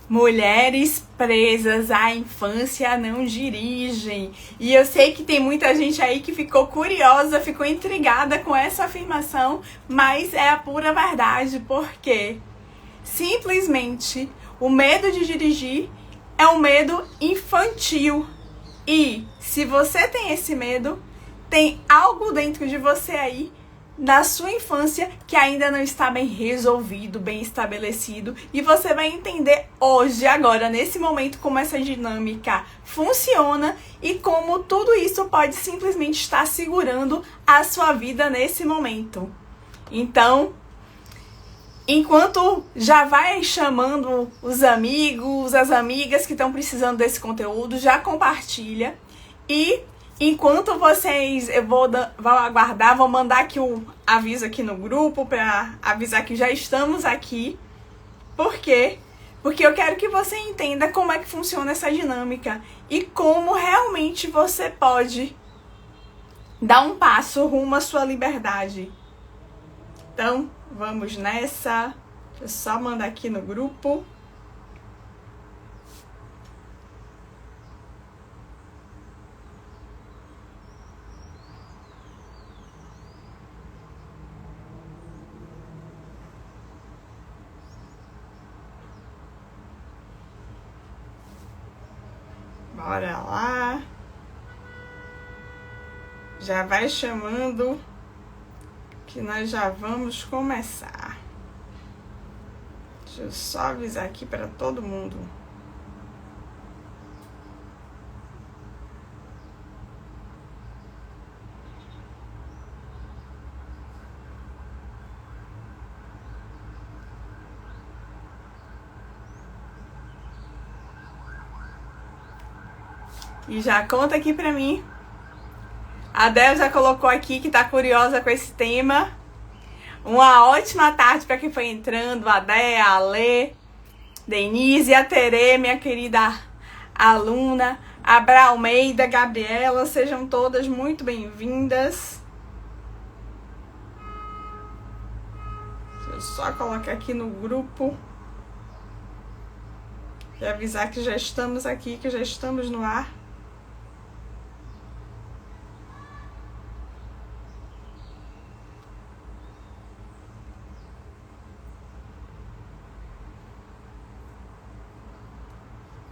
Mulheres presas à infância não dirigem. E eu sei que tem muita gente aí que ficou curiosa, ficou intrigada com essa afirmação, mas é a pura verdade, porque simplesmente o medo de dirigir é um medo infantil. E se você tem esse medo, tem algo dentro de você aí da sua infância que ainda não está bem resolvido, bem estabelecido, e você vai entender hoje, agora, nesse momento, como essa dinâmica funciona e como tudo isso pode simplesmente estar segurando a sua vida nesse momento. Então, enquanto já vai chamando os amigos, as amigas que estão precisando desse conteúdo, já compartilha. E enquanto vocês, eu vou aguardar, vou mandar aqui um aviso aqui no grupo para avisar que já estamos aqui. Por quê? Porque eu quero que você entenda como é que funciona essa dinâmica e como realmente você pode dar um passo rumo à sua liberdade. Então, vamos nessa. Deixa eu só mandar aqui no grupo. Bora lá. Já vai chamando que nós já vamos começar. Deixa eu só avisar aqui para todo mundo. E já conta aqui pra mim. A Del já colocou aqui que tá curiosa com esse tema. Uma ótima tarde para quem foi entrando. A Del, a Lê, Denise, a Tere, minha querida aluna. A Bra Almeida, a Gabriela. Sejam todas muito bem-vindas. Deixa eu só colocar aqui no grupo. E avisar que já estamos aqui, que já estamos no ar.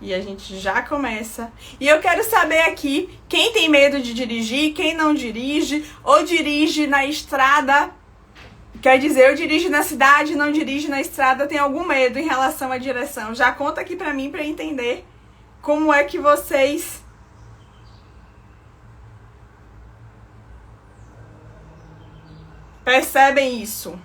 E a gente já começa. E eu quero saber aqui, quem tem medo de dirigir, quem não dirige, ou dirige na estrada. Quer dizer, eu dirijo na cidade, não dirijo na estrada, tem algum medo em relação à direção. Já conta aqui pra mim, pra entender como é que vocês percebem isso.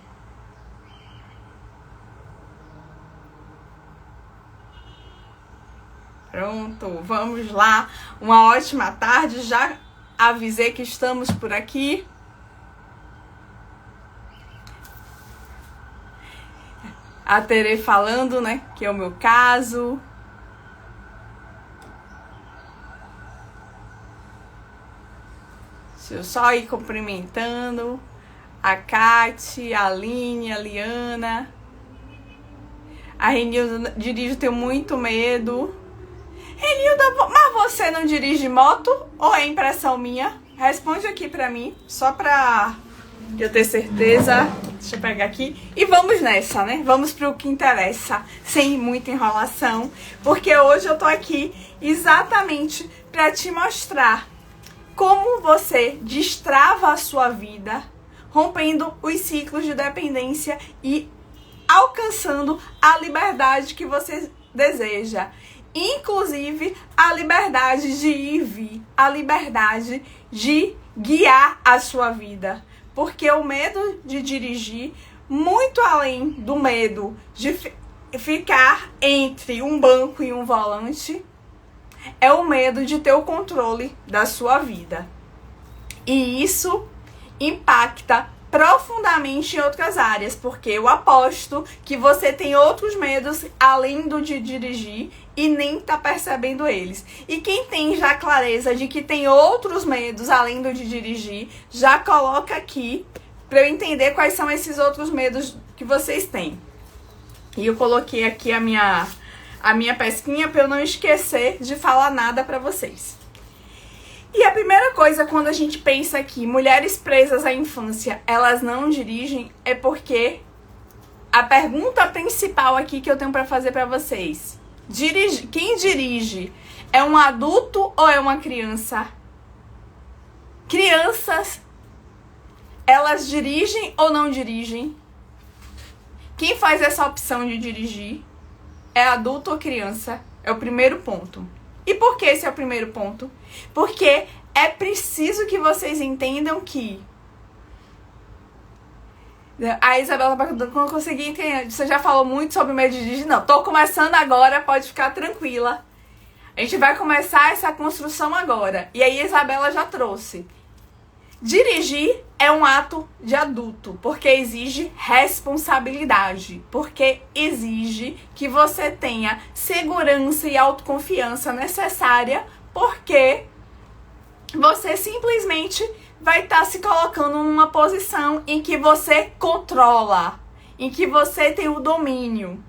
Pronto, vamos lá. Uma ótima tarde. Já avisei que estamos por aqui. A Tere falando, né, que é o meu caso. Deixa eu só ir cumprimentando. A Kate, a Aline, a Liana. A Renilda dirige, tenho muito medo. Renilda, mas você não dirige moto ou é impressão minha? Responde aqui pra mim, só pra eu ter certeza. Deixa eu pegar aqui. E vamos nessa, né? Vamos pro que interessa, sem muita enrolação. Porque hoje eu tô aqui exatamente pra te mostrar como você destrava a sua vida, rompendo os ciclos de dependência e alcançando a liberdade que você deseja. Inclusive, a liberdade de ir e vir, a liberdade de guiar a sua vida. Porque o medo de dirigir, muito além do medo de ficar entre um banco e um volante, é o medo de ter o controle da sua vida. E isso impacta profundamente em outras áreas, porque eu aposto que você tem outros medos além do de dirigir e nem tá percebendo eles. E quem tem já clareza de que tem outros medos além do de dirigir, já coloca aqui para eu entender quais são esses outros medos que vocês têm. E eu coloquei aqui a minha a minha pesquinha para eu não esquecer de falar nada para vocês. E a primeira coisa quando a gente pensa que mulheres presas à infância, elas não dirigem, é porque a pergunta principal aqui que eu tenho para fazer para vocês, quem dirige é um adulto ou é uma criança? Crianças, elas dirigem ou não dirigem? Quem faz essa opção de dirigir é adulto ou criança? É o primeiro ponto. E por que esse é o primeiro ponto? Porque é preciso que vocês entendam que... A Isabela tá perguntando, não consegui entender. Você já falou muito sobre o medo de dirigir? Não, tô começando agora, pode ficar tranquila. A gente vai começar essa construção agora. E aí a Isabela já trouxe. Dirigir é um ato de adulto, porque exige responsabilidade, porque exige que você tenha segurança e autoconfiança necessária, porque você simplesmente vai estar se colocando numa posição em que você controla, em que você tem o domínio.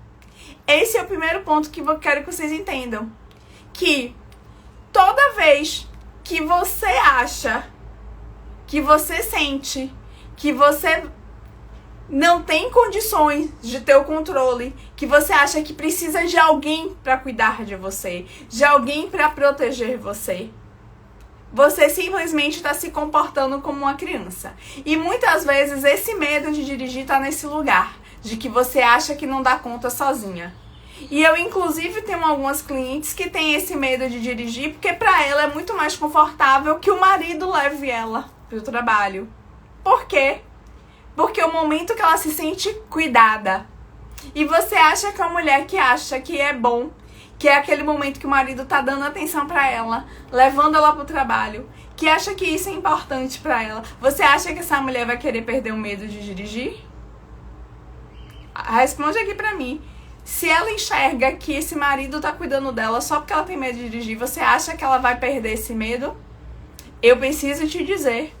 Esse é o primeiro ponto que eu quero que vocês entendam. Que toda vez que você acha, que você sente, que você não tem condições de ter o controle, que você acha que precisa de alguém para cuidar de você, de alguém para proteger você, você simplesmente está se comportando como uma criança. E muitas vezes esse medo de dirigir está nesse lugar, de que você acha que não dá conta sozinha. E eu, inclusive, tenho algumas clientes que têm esse medo de dirigir, porque para ela é muito mais confortável que o marido leve ela para o trabalho. Por quê? Porque o momento que ela se sente cuidada. E você acha que é uma mulher que acha que é bom, que é aquele momento que o marido tá dando atenção pra ela, levando ela pro trabalho, que acha que isso é importante pra ela. Você acha que essa mulher vai querer perder o medo de dirigir? Responde aqui pra mim. Se ela enxerga que esse marido tá cuidando dela só porque ela tem medo de dirigir, você acha que ela vai perder esse medo? Eu preciso te dizer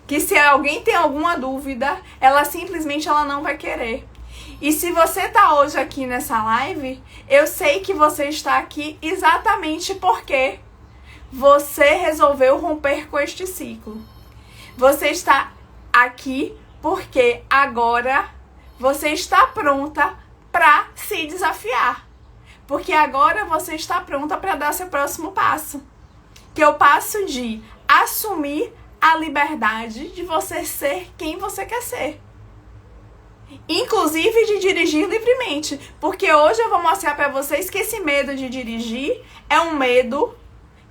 que se alguém tem alguma dúvida, ela simplesmente não vai querer. E se você tá hoje aqui nessa live, eu sei que você está aqui exatamente porque você resolveu romper com este ciclo. Você está aqui porque agora você está pronta para se desafiar. Porque agora você está pronta para dar seu próximo passo. Que é o passo de assumir a liberdade de você ser quem você quer ser. Inclusive de dirigir livremente. Porque hoje eu vou mostrar para vocês que esse medo de dirigir é um medo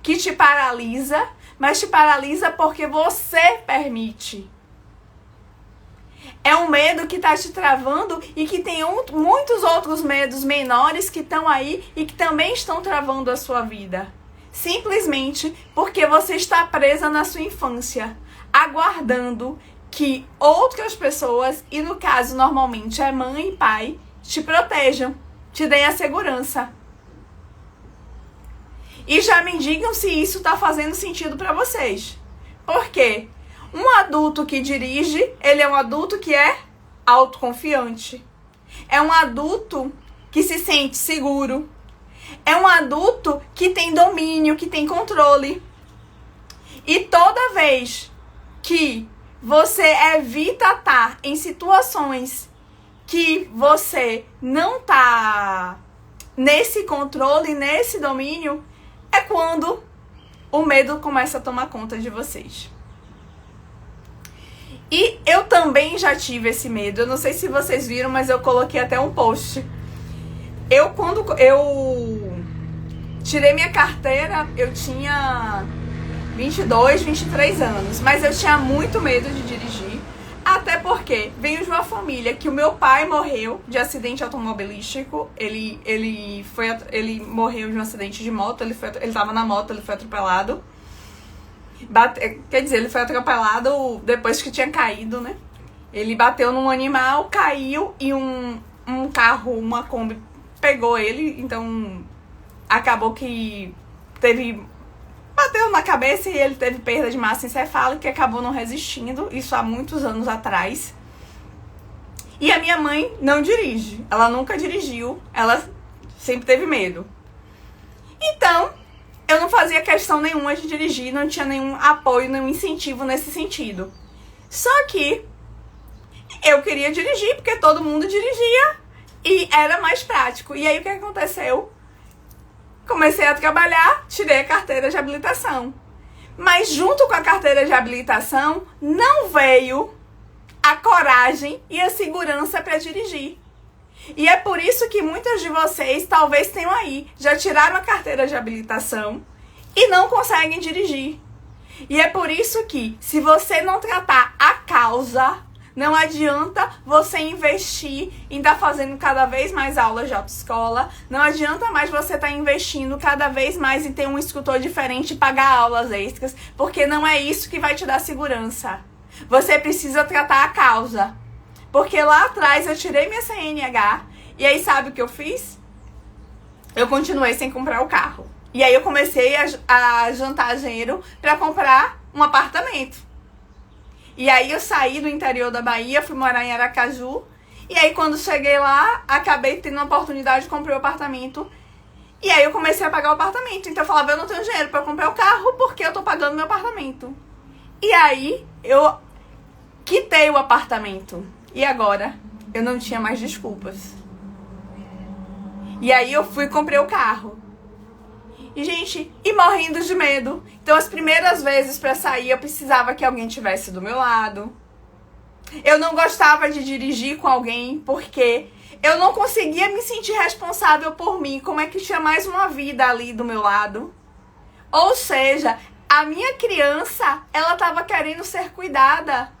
que te paralisa, mas te paralisa porque você permite. É um medo que está te travando e que tem muitos outros medos menores que estão aí e que também estão travando a sua vida. Simplesmente porque você está presa na sua infância, aguardando que outras pessoas, e no caso normalmente é mãe e pai, te protejam, te deem a segurança. E já me digam se isso está fazendo sentido para vocês. Por quê? Um adulto que dirige, ele é um adulto que é autoconfiante. É um adulto que se sente seguro. É um adulto que tem domínio, que tem controle. E toda vez que você evita estar em situações que você não tá nesse controle, nesse domínio, é quando o medo começa a tomar conta de vocês. E eu também já tive esse medo. Eu não sei se vocês viram, mas eu coloquei até um post. Quando eu tirei minha carteira, eu tinha 22, 23 anos. Mas eu tinha muito medo de dirigir. Até porque venho de uma família que o meu pai morreu de acidente automobilístico. Ele morreu de um acidente de moto. Ele estava na moto, ele foi atropelado. Quer dizer, ele foi atropelado depois que tinha caído, né? Ele bateu num animal, caiu e um carro, uma Kombi, pegou ele. Então, acabou que bateu na cabeça e ele teve perda de massa encefálica e acabou não resistindo. Isso há muitos anos atrás. E a minha mãe não dirige. Ela nunca dirigiu. Ela Sempre teve medo. Então, eu não fazia questão nenhuma de dirigir, não tinha nenhum apoio, nenhum incentivo nesse sentido. Só que eu queria dirigir porque todo mundo dirigia e era mais prático. E aí o que aconteceu? Comecei a trabalhar, tirei a carteira de habilitação. Mas junto com a carteira de habilitação não veio a coragem e a segurança para dirigir. E é por isso que muitos de vocês talvez tenham aí, já tiraram a carteira de habilitação e não conseguem dirigir. E é por isso que, se você não tratar a causa, não adianta você investir em estar fazendo cada vez mais aulas de autoescola, não adianta mais você estar investindo cada vez mais em ter um instrutor diferente e pagar aulas extras, porque não é isso que vai te dar segurança. Você precisa tratar a causa. Porque lá atrás eu tirei minha CNH e aí sabe o que eu fiz? Eu continuei sem comprar o carro. E aí eu comecei a juntar dinheiro para comprar um apartamento. E aí eu saí do interior da Bahia, fui morar em Aracaju. E aí quando cheguei lá, acabei tendo uma oportunidade de comprar o apartamento. E aí eu comecei a pagar o apartamento. Então eu falava, eu não tenho dinheiro para comprar o carro porque eu tô pagando meu apartamento. E aí eu quitei o apartamento. E agora eu não tinha mais desculpas. E aí eu fui e comprei o carro. E, gente, e morrendo de medo. Então, as primeiras vezes pra sair, eu precisava que alguém estivesse do meu lado. Eu não gostava de dirigir com alguém, porque eu não conseguia me sentir responsável por mim. Como é que tinha mais uma vida ali do meu lado? Ou seja, a minha criança, ela tava querendo ser cuidada.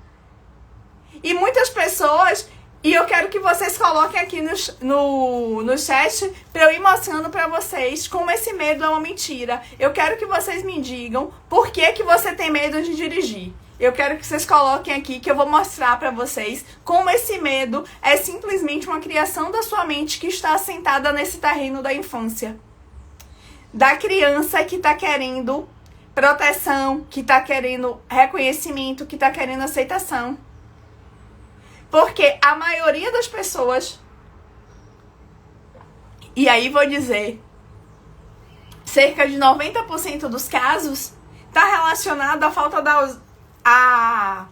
E muitas pessoas... E eu quero que vocês coloquem aqui no chat para eu ir mostrando para vocês como esse medo é uma mentira. Eu quero que vocês me digam por que você tem medo de dirigir. Eu quero que vocês coloquem aqui que eu vou mostrar para vocês como esse medo é simplesmente uma criação da sua mente que está assentada nesse terreno da infância. Da criança que está querendo proteção, que está querendo reconhecimento, que está querendo aceitação. Porque a maioria das pessoas, e aí vou dizer, cerca de 90% dos casos, está relacionado à falta da a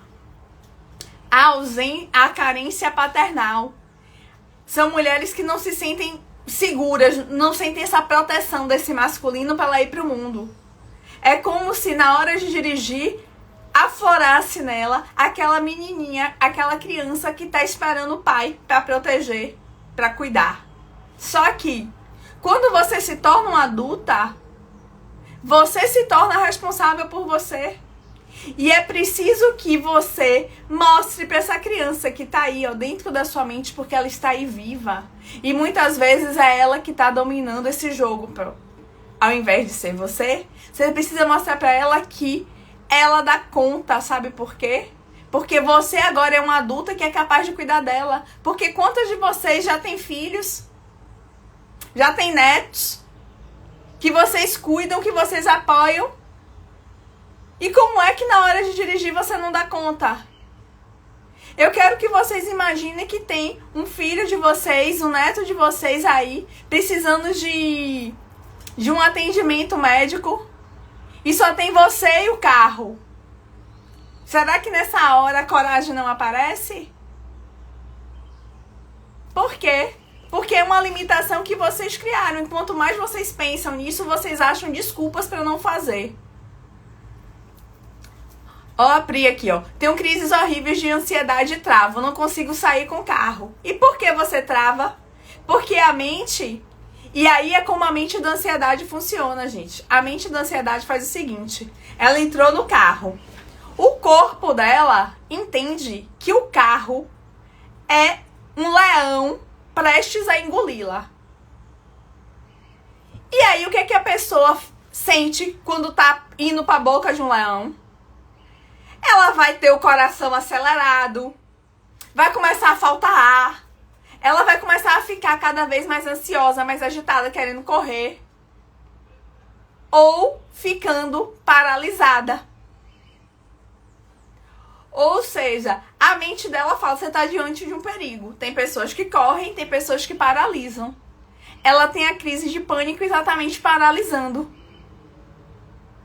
carência paternal. São mulheres que não se sentem seguras, não sentem essa proteção desse masculino para ela ir para o mundo. É como se na hora de dirigir, aflorasse nela aquela menininha, aquela criança que tá esperando o pai para proteger, para cuidar. Só que, quando você se torna uma adulta, você se torna responsável por você. E é preciso que você mostre para essa criança que tá aí, ó, dentro da sua mente, porque ela está aí viva. E muitas vezes é ela que tá dominando esse jogo, ao invés de ser você. Você precisa mostrar para ela que ela dá conta, sabe por quê? Porque você agora é uma adulta que é capaz de cuidar dela. Porque quantos de vocês já têm filhos? Já têm netos? Que vocês cuidam, que vocês apoiam? E como é que na hora de dirigir você não dá conta? Eu quero que vocês imaginem que tem um filho de vocês, um neto de vocês aí, precisando de um atendimento médico. E só tem você e o carro. Será que nessa hora a coragem não aparece? Por quê? Porque é uma limitação que vocês criaram. E quanto mais vocês pensam nisso, vocês acham desculpas para não fazer. Ó, a Pri aqui, ó. Tenho crises horríveis de ansiedade e travo. Não consigo sair com o carro. E por que você trava? Porque a mente... E aí é como a mente da ansiedade funciona, gente. A mente da ansiedade faz o seguinte. Ela entrou no carro. O corpo dela entende que o carro é um leão prestes a engoli-la. E aí o que é que a pessoa sente quando tá indo pra boca de um leão? Ela vai ter o coração acelerado. Vai começar a faltar ar. Ela vai começar a ficar cada vez mais ansiosa, mais agitada, querendo correr. Ou ficando paralisada. Ou seja, a mente dela fala, você está diante de um perigo. Tem pessoas que correm, tem pessoas que paralisam. ela tem a crise de pânico exatamente paralisando.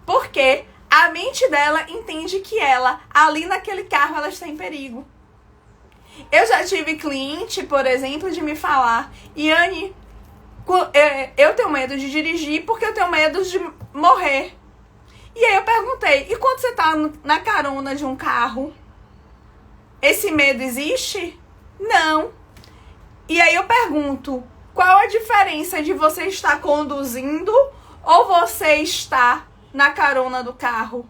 Porque a mente dela entende que ela, ali naquele carro, ela está em perigo. Eu já tive cliente, por exemplo, de me falar: Iane, eu tenho medo de dirigir porque eu tenho medo de morrer. E aí eu perguntei: e quando você está na carona de um carro, esse medo existe? Não. E aí eu pergunto: qual a diferença de você estar conduzindo ou você estar na carona do carro?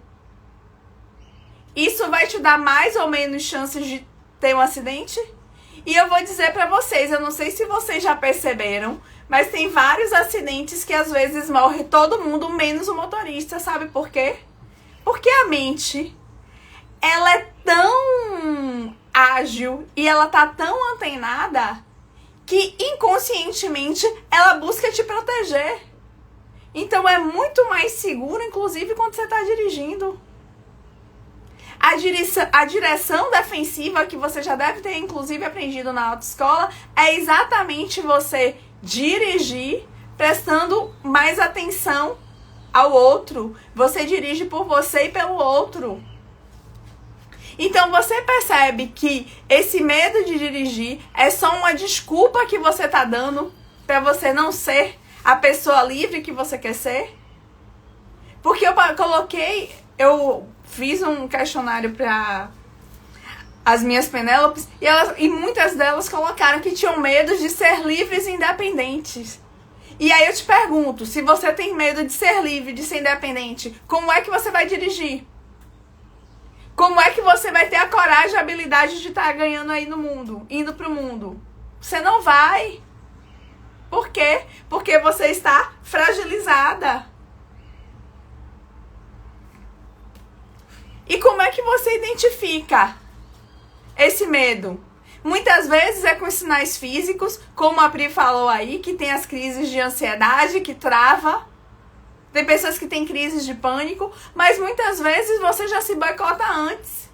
Isso vai te dar mais ou menos chances de ter um acidente? E eu vou dizer pra vocês, eu não sei se vocês já perceberam, mas tem vários acidentes que às vezes morre todo mundo, menos o motorista. Sabe por quê? Porque a mente, ela é tão ágil e ela tá tão antenada que inconscientemente ela busca te proteger. Então é muito mais seguro, inclusive, quando você está dirigindo. A direção defensiva, que você já deve ter, inclusive, aprendido na autoescola, é exatamente você dirigir prestando mais atenção ao outro. Você dirige por você e pelo outro. Então você percebe que esse medo de dirigir é só uma desculpa que você está dando para você não ser a pessoa livre que você quer ser? Porque eu fiz um questionário para as minhas Penélopes e muitas delas colocaram que tinham medo de ser livres e independentes. E aí eu te pergunto, se você tem medo de ser livre, de ser independente, como é que você vai dirigir? Como é que você vai ter a coragem e a habilidade de estar ganhando aí no mundo, indo pro mundo? Você não vai. Por quê? Porque você está fragilizada. E como é que você identifica esse medo? Muitas vezes é com sinais físicos, como a Pri falou aí, que tem as crises de ansiedade, que trava. Tem pessoas que têm crises de pânico, mas muitas vezes você já se boicota antes.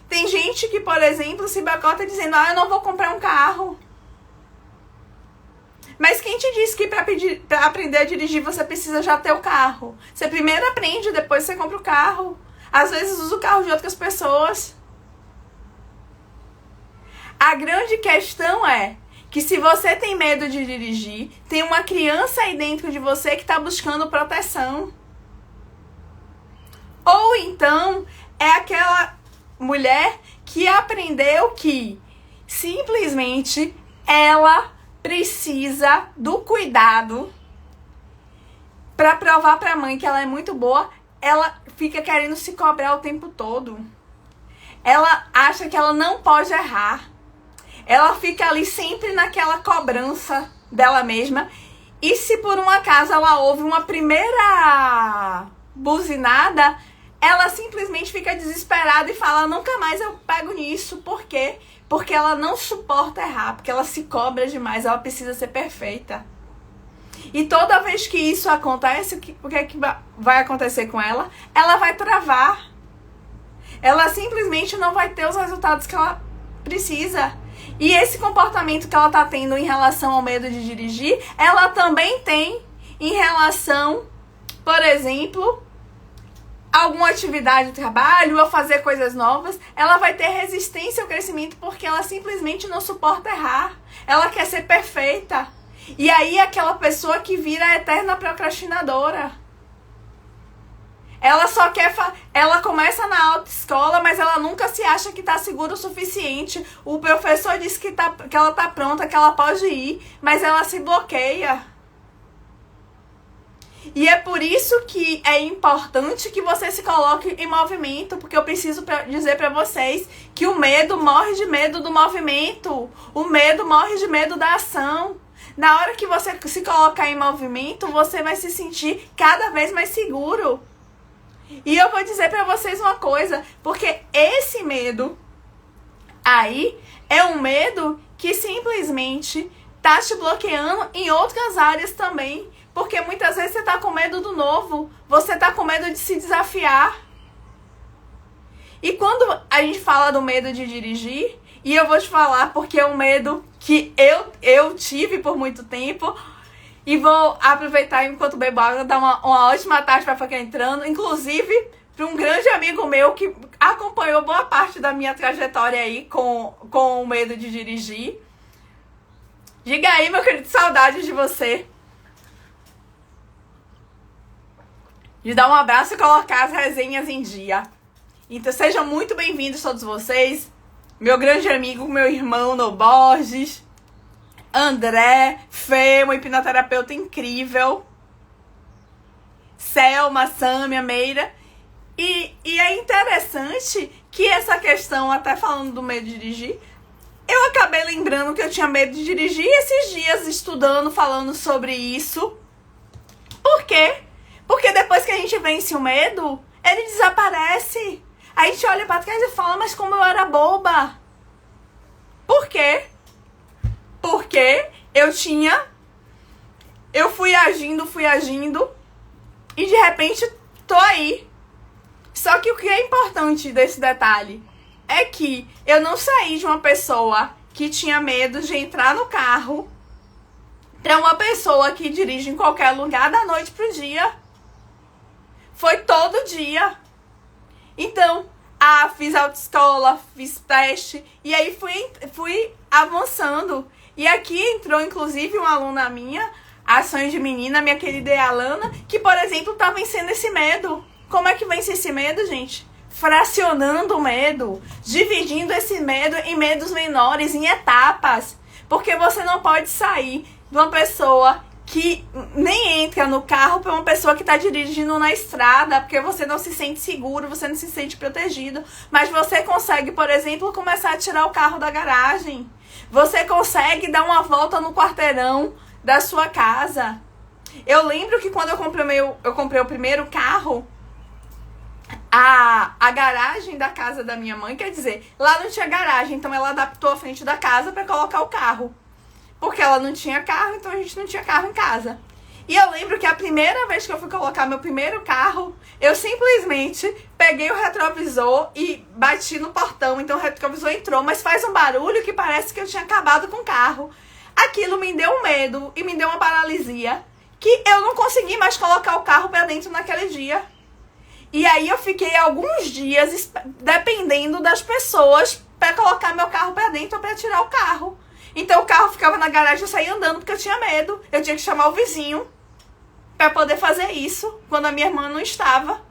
Tem gente que, por exemplo, se boicota dizendo: eu não vou comprar um carro. Mas quem te disse que para aprender a dirigir você precisa já ter o carro? Você primeiro aprende, depois você compra o carro. Às vezes usa o carro de outras pessoas. A grande questão é que se você tem medo de dirigir, tem uma criança aí dentro de você que está buscando proteção. Ou então é aquela mulher que aprendeu que simplesmente ela precisa do cuidado para provar para a mãe que ela é muito boa. Ela fica querendo se cobrar o tempo todo. Ela acha que ela não pode errar. Ela fica ali sempre naquela cobrança dela mesma. E se por um acaso ela ouve uma primeira buzinada, ela simplesmente fica desesperada e fala: nunca mais eu pego nisso. Por quê? Porque ela não suporta errar, porque ela se cobra demais, ela precisa ser perfeita. E toda vez que isso acontece, o que é que vai acontecer com ela? Ela vai travar. Ela simplesmente não vai ter os resultados que ela precisa. E esse comportamento que ela está tendo em relação ao medo de dirigir, ela também tem em relação, por exemplo, a alguma atividade de trabalho ou fazer coisas novas. Ela vai ter resistência ao crescimento porque ela simplesmente não suporta errar. Ela quer ser perfeita. E aí aquela pessoa que vira a eterna procrastinadora. Ela só quer... Ela começa na autoescola, mas ela nunca se acha que está segura o suficiente. O professor diz que ela está pronta, que ela pode ir, mas ela se bloqueia. E é por isso que é importante que você se coloque em movimento, porque eu preciso dizer para vocês que o medo morre de medo do movimento. O medo morre de medo da ação. Na hora que você se colocar em movimento, você vai se sentir cada vez mais seguro. E eu vou dizer pra vocês uma coisa, porque esse medo aí é um medo que simplesmente tá te bloqueando em outras áreas também. Porque muitas vezes você tá com medo do novo, você tá com medo de se desafiar. E quando a gente fala do medo de dirigir, e eu vou te falar porque é um medo que eu tive por muito tempo, E vou aproveitar enquanto bebo água, dar uma ótima tarde para ficar entrando. Inclusive, para um grande amigo meu que acompanhou boa parte da minha trajetória aí com o medo de dirigir. Diga aí, meu querido, saudade de você. De dar um abraço e colocar as resenhas em dia. Então sejam muito bem-vindos todos vocês. Meu grande amigo, meu irmão No Borges, André, Fê, uma hipnoterapeuta incrível, Selma, Sâmia, Meira. E é interessante que essa questão, até falando do medo de dirigir, eu acabei lembrando que eu tinha medo de dirigir esses dias estudando, falando sobre isso. Por quê? Porque depois que a gente vence o medo, ele desaparece. Aí a gente olha pra trás e fala, mas como eu era boba. Por quê? Porque eu fui agindo e de repente tô aí. Só que o que é importante desse detalhe é que eu não saí de uma pessoa que tinha medo de entrar no carro pra uma pessoa que dirige em qualquer lugar da noite pro dia. Foi todo dia. Então, fiz autoescola, fiz teste e aí fui avançando. E aqui entrou inclusive uma aluna minha, a Sonho de Menina, minha querida Alana, que, por exemplo, tá vencendo esse medo. Como é que vence esse medo, gente? Fracionando o medo, dividindo esse medo em medos menores, em etapas. Porque você não pode sair de uma pessoa que nem entra no carro para uma pessoa que está dirigindo na estrada, porque você não se sente seguro, você não se sente protegido. Mas você consegue, por exemplo, começar a tirar o carro da garagem. Você consegue dar uma volta no quarteirão da sua casa. Eu lembro que quando eu comprei o primeiro carro, a garagem da casa da minha mãe, quer dizer, lá não tinha garagem, então ela adaptou a frente da casa para colocar o carro. Porque ela não tinha carro, então a gente não tinha carro em casa. E eu lembro que a primeira vez que eu fui colocar meu primeiro carro, eu simplesmente peguei o retrovisor e bati no portão. Então o retrovisor entrou, mas faz um barulho que parece que eu tinha acabado com o carro. Aquilo me deu um medo e me deu uma paralisia que eu não consegui mais colocar o carro para dentro naquele dia. E aí eu fiquei alguns dias dependendo das pessoas para colocar meu carro para dentro ou para tirar o carro. Então o carro ficava na garagem, eu saía andando porque eu tinha medo. Eu tinha que chamar o vizinho para poder fazer isso quando a minha irmã não estava.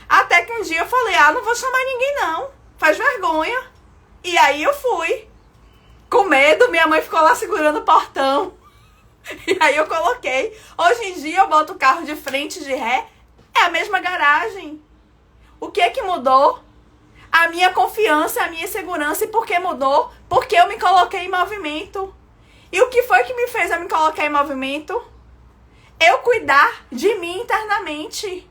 Até que um dia eu falei, não vou chamar ninguém não, faz vergonha. E aí eu fui. Com medo, minha mãe ficou lá segurando o portão. E aí eu coloquei. Hoje em dia eu boto o carro de frente, de ré. É a mesma garagem. O que é que mudou? A minha confiança, a minha segurança. E por que mudou? Porque eu me coloquei em movimento. E o que foi que me fez eu me colocar em movimento? Eu cuidar de mim internamente.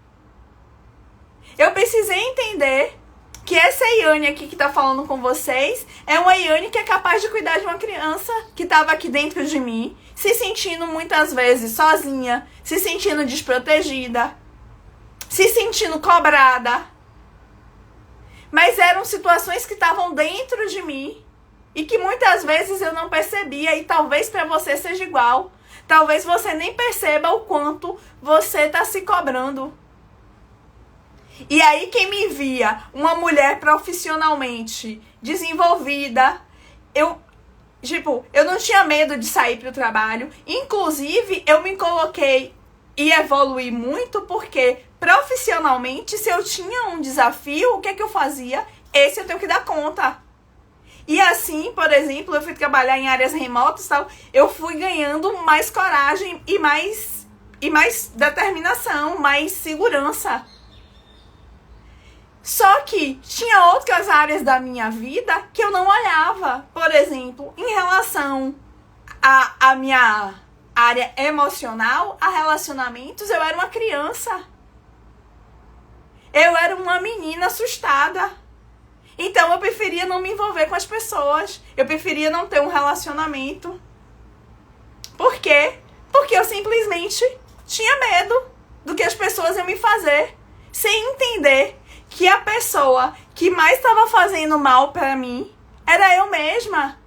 Eu precisei entender que essa Iane aqui que tá falando com vocês é uma Iane que é capaz de cuidar de uma criança que tava aqui dentro de mim, se sentindo muitas vezes sozinha, se sentindo desprotegida, se sentindo cobrada. Mas eram situações que estavam dentro de mim e que muitas vezes eu não percebia, e talvez para você seja igual. Talvez você nem perceba o quanto você está se cobrando. E aí quem me via uma mulher profissionalmente desenvolvida, eu não tinha medo de sair para o trabalho. Inclusive, eu me coloquei e evoluí muito porque profissionalmente, se eu tinha um desafio, o que é que eu fazia? Esse eu tenho que dar conta. E assim, por exemplo, eu fui trabalhar em áreas remotas e tal, eu fui ganhando mais coragem e mais determinação, mais segurança. Só que tinha outras áreas da minha vida que eu não olhava. Por exemplo, em relação à minha área emocional, a relacionamentos, eu era uma criança. Eu era uma menina assustada. Então eu preferia não me envolver com as pessoas. Eu preferia não ter um relacionamento. Por quê? Porque eu simplesmente tinha medo do que as pessoas iam me fazer, sem entender que a pessoa que mais estava fazendo mal para mim era eu mesma.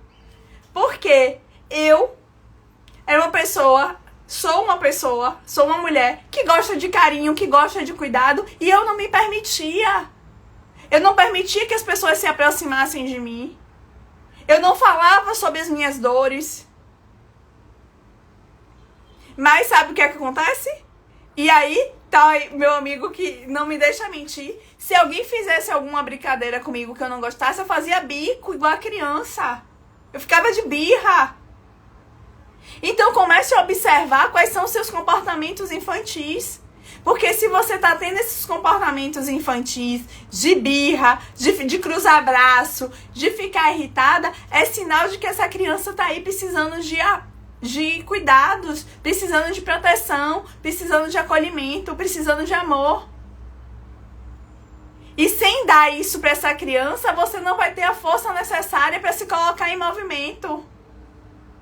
Porque eu era uma pessoa sou uma pessoa, sou uma mulher que gosta de carinho, que gosta de cuidado, e eu não me permitia. Eu não permitia que as pessoas se aproximassem de mim. Eu não falava sobre as minhas dores. Mas sabe o que é que acontece? E aí, tá aí meu amigo que não me deixa mentir. Se alguém fizesse alguma brincadeira comigo que eu não gostasse, eu fazia bico, igual a criança. Eu ficava de birra. Então comece a observar quais são os seus comportamentos infantis. Porque se você tá tendo esses comportamentos infantis, de birra, de cruzar braço, de ficar irritada, é sinal de que essa criança tá aí precisando de cuidados, precisando de proteção, precisando de acolhimento, precisando de amor. E sem dar isso para essa criança, você não vai ter a força necessária para se colocar em movimento.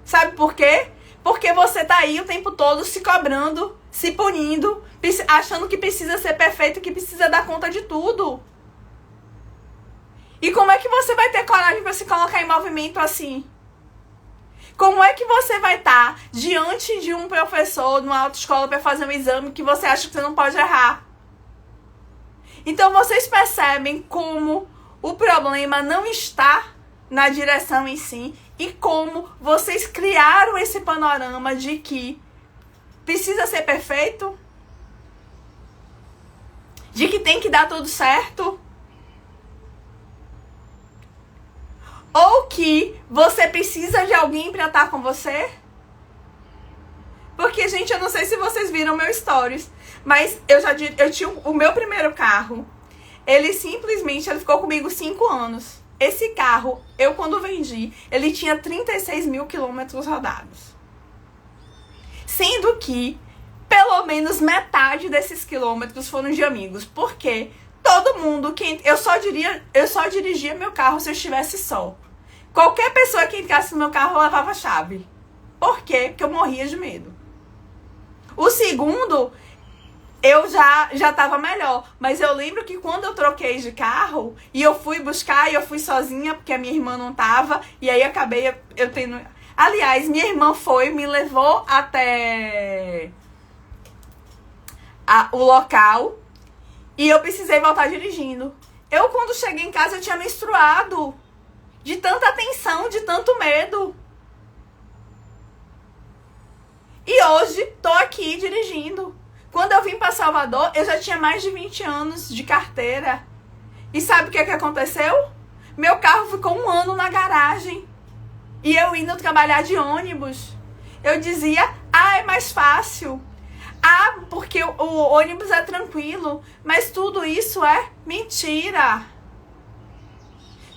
Sabe por quê? Porque você tá aí o tempo todo se cobrando, se punindo, achando que precisa ser perfeito, que precisa dar conta de tudo. E como é que você vai ter coragem para se colocar em movimento assim? Como é que você vai estar diante de um professor numa autoescola para fazer um exame que você acha que você não pode errar? Então vocês percebem como o problema não está na direção em si e como vocês criaram esse panorama de que precisa ser perfeito? De que tem que dar tudo certo? Ou que você precisa de alguém pra estar com você? Porque, gente, eu não sei se vocês viram meu stories, mas eu tinha o meu primeiro carro. Ele ficou comigo 5 anos. Esse carro, eu quando vendi, ele tinha 36 mil quilômetros rodados. Sendo que, pelo menos metade desses quilômetros foram de amigos. Por quê? Todo mundo que eu só dirigia meu carro se eu estivesse só. Qualquer pessoa que entrasse no meu carro levava a chave. Por quê? Porque eu morria de medo. O segundo, eu já tava melhor. Mas eu lembro que quando eu troquei de carro e eu fui buscar e eu fui sozinha porque a minha irmã não tava. E aí acabei eu tendo... Aliás, minha irmã me levou até o local. E eu precisei voltar dirigindo. Eu, quando cheguei em casa, eu tinha menstruado. De tanta tensão, de tanto medo. E hoje, tô aqui dirigindo. Quando eu vim para Salvador, eu já tinha mais de 20 anos de carteira. E sabe o que aconteceu? Meu carro ficou 1 ano na garagem. E eu indo trabalhar de ônibus. Eu dizia, é mais fácil. Porque o ônibus é tranquilo. Mas tudo isso é mentira.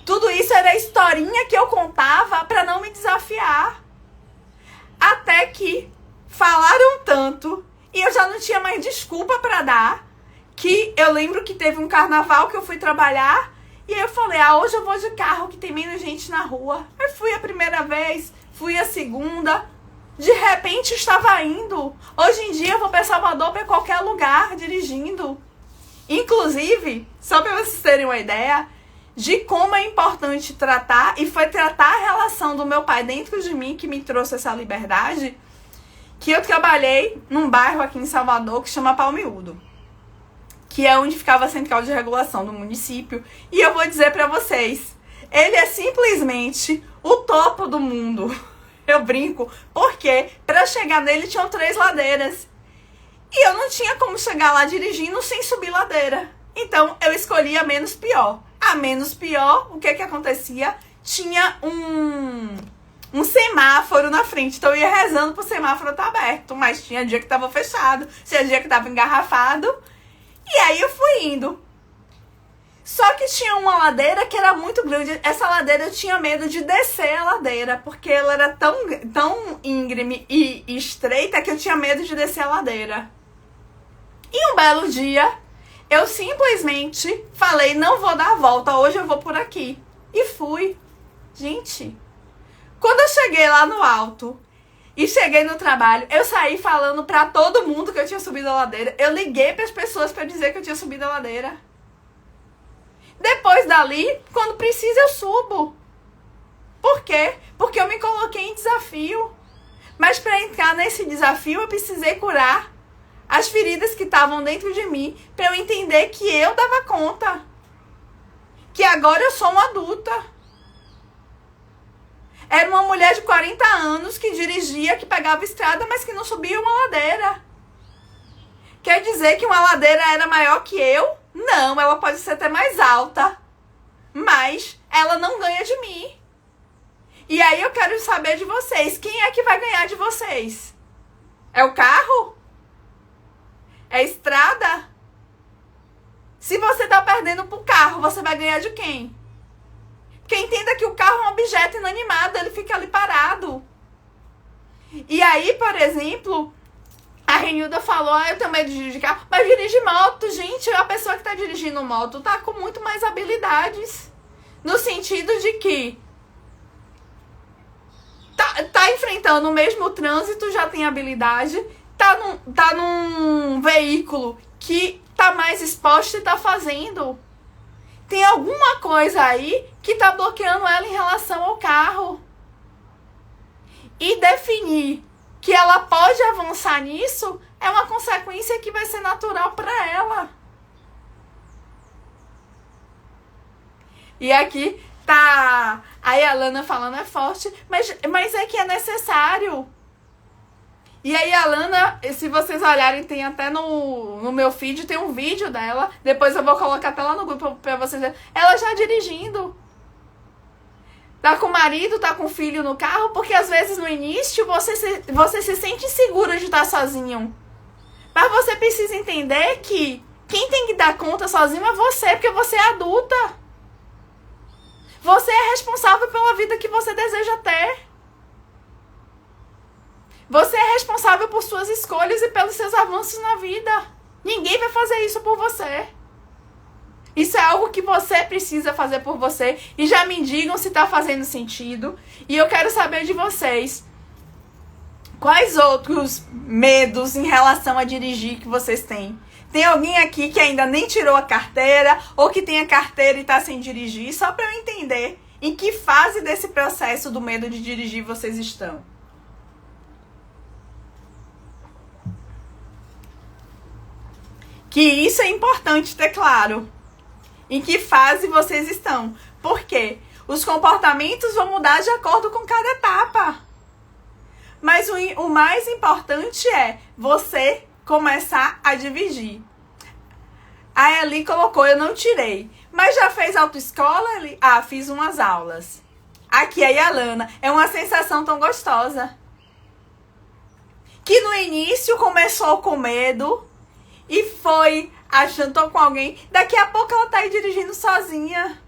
Tudo isso era a historinha que eu contava para não me desafiar. Até que falaram tanto e eu já não tinha mais desculpa para dar. Que eu lembro que teve um carnaval que eu fui trabalhar. E aí eu falei, hoje eu vou de carro que tem menos gente na rua. Aí fui a primeira vez, fui a segunda. De repente estava indo. Hoje em dia eu vou para Salvador, para qualquer lugar, dirigindo. Inclusive, só para vocês terem uma ideia de como é importante tratar, e foi tratar a relação do meu pai dentro de mim que me trouxe essa liberdade, que eu trabalhei num bairro aqui em Salvador que chama Palmiúdo, que é onde ficava a central de regulação do município. E eu vou dizer para vocês, ele é simplesmente o topo do mundo. Eu brinco, porque para chegar nele tinham 3 ladeiras. E eu não tinha como chegar lá dirigindo sem subir ladeira. Então eu escolhi a menos pior. A menos pior, o que acontecia? Tinha um semáforo na frente. Então eu ia rezando pro semáforo estar aberto. Mas tinha dia que tava fechado, tinha dia que tava engarrafado. E aí eu fui indo. Só que tinha uma ladeira que era muito grande. Essa ladeira eu tinha medo de descer a ladeira, porque ela era tão íngreme e estreita que eu tinha medo de descer a ladeira. E um belo dia, eu simplesmente falei, não vou dar a volta, hoje eu vou por aqui. E fui. Gente, quando eu cheguei lá no alto e cheguei no trabalho, eu saí falando pra todo mundo que eu tinha subido a ladeira. Eu liguei pras pessoas pra dizer que eu tinha subido a ladeira. Depois dali, quando precisa, eu subo. Por quê? Porque eu me coloquei em desafio. Mas para entrar nesse desafio, eu precisei curar as feridas que estavam dentro de mim, para eu entender que eu dava conta. Que agora eu sou uma adulta. Era uma mulher de 40 anos que dirigia, que pegava estrada, mas que não subia uma ladeira. Quer dizer que uma ladeira era maior que eu? Não, ela pode ser até mais alta. Mas ela não ganha de mim. E aí eu quero saber de vocês. Quem é que vai ganhar de vocês? É o carro? É a estrada? Se você tá perdendo pro carro, você vai ganhar de quem? Porque entenda que o carro é um objeto inanimado, ele fica ali parado. E aí, por exemplo, a Renilda falou, eu tenho medo de dirigir carro, mas dirige moto, gente, a pessoa que tá dirigindo moto tá com muito mais habilidades. No sentido de que tá enfrentando o mesmo trânsito, já tem habilidade, tá num veículo que tá mais exposto e tá fazendo. Tem alguma coisa aí que tá bloqueando ela em relação ao carro. E definir que ela pode avançar nisso é uma consequência que vai ser natural para ela. E aqui tá aí a Lana falando é forte, mas é que é necessário. E aí a Lana, se vocês olharem, tem até no meu feed, tem um vídeo dela. Depois eu vou colocar até lá no grupo pra vocês verem. Ela já dirigindo. Tá com o marido, tá com o filho no carro, porque às vezes no início você se sente insegura de estar sozinho. Mas você precisa entender que quem tem que dar conta sozinho é você, porque você é adulta. Você é responsável pela vida que você deseja ter. Você é responsável por suas escolhas e pelos seus avanços na vida. Ninguém vai fazer isso por você. Isso é algo que você precisa fazer por você. E já me digam se está fazendo sentido. E eu quero saber de vocês. Quais outros medos em relação a dirigir que vocês têm? Tem alguém aqui que ainda nem tirou a carteira? Ou que tem a carteira e está sem dirigir? Só para eu entender em que fase desse processo do medo de dirigir vocês estão. Que isso é importante ter claro. Em que fase vocês estão. Por quê? Os comportamentos vão mudar de acordo com cada etapa. Mas o mais importante é você começar a dividir. A Eli colocou, eu não tirei. Mas já fez autoescola, Eli? Ah, fiz umas aulas. Aqui a Lana. É uma sensação tão gostosa. Que no início começou com medo. E foi achando, tô com alguém. Daqui a pouco ela tá aí dirigindo sozinha.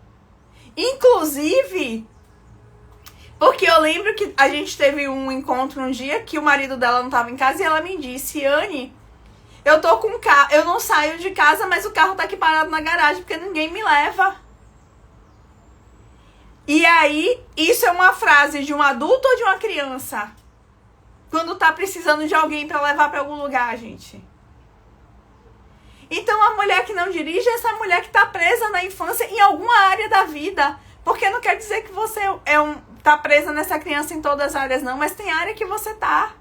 Inclusive, porque eu lembro que a gente teve um encontro um dia que o marido dela não tava em casa e ela me disse, Anne, eu tô com carro, eu não saio de casa, mas o carro tá aqui parado na garagem porque ninguém me leva. E aí, isso é uma frase de um adulto ou de uma criança? Quando tá precisando de alguém pra levar pra algum lugar, gente. Então, a mulher que não dirige é essa mulher que tá presa na infância em alguma área da vida. Porque não quer dizer que você tá presa nessa criança em todas as áreas, não. Mas tem área que você tá.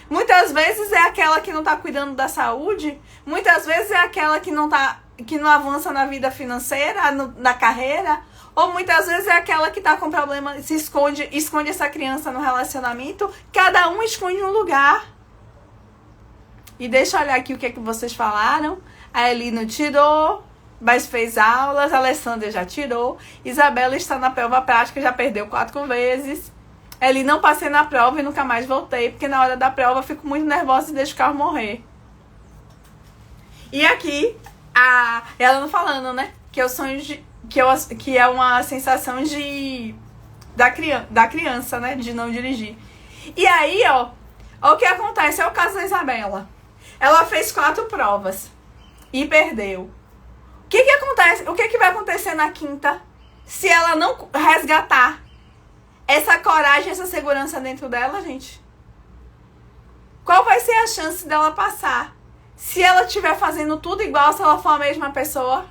Muitas vezes é aquela que não tá cuidando da saúde. Muitas vezes é aquela que não avança na vida financeira, na carreira. Ou muitas vezes é aquela que tá com problema, esconde essa criança no relacionamento. Cada um esconde um lugar. E deixa eu olhar aqui o que é que vocês falaram. A Eli não tirou, mas fez aulas. A Alessandra já tirou. Isabela está na prova prática, já perdeu 4 vezes. Eli, não passei na prova e nunca mais voltei, porque na hora da prova eu fico muito nervosa e deixo o carro morrer. E aqui, ela não falando, né? Que é o sonho que é uma sensação da criança, né? De não dirigir. E aí, ó o que acontece, é o caso da Isabela. Ela fez 4 provas e perdeu. O que acontece? O que vai acontecer na quinta se ela não resgatar essa coragem, essa segurança dentro dela, gente? Qual vai ser a chance dela passar? Se ela estiver fazendo tudo igual, se ela for a mesma pessoa?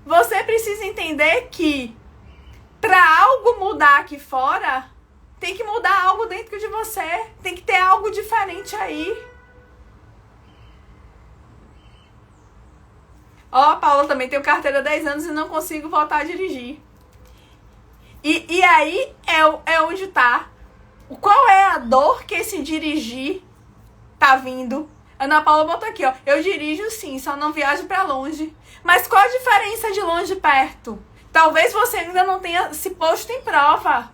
Você precisa entender que Para algo mudar aqui fora, tem que mudar algo dentro de você. Tem que ter algo diferente aí. Ó, Paula, também tenho carteira há 10 anos e não consigo voltar a dirigir. E aí é onde tá. Qual é a dor que esse dirigir tá vindo? Ana Paula botou aqui, ó. Eu dirijo sim, só não viajo pra longe. Mas qual a diferença de longe e perto? Talvez você ainda não tenha se posto em prova.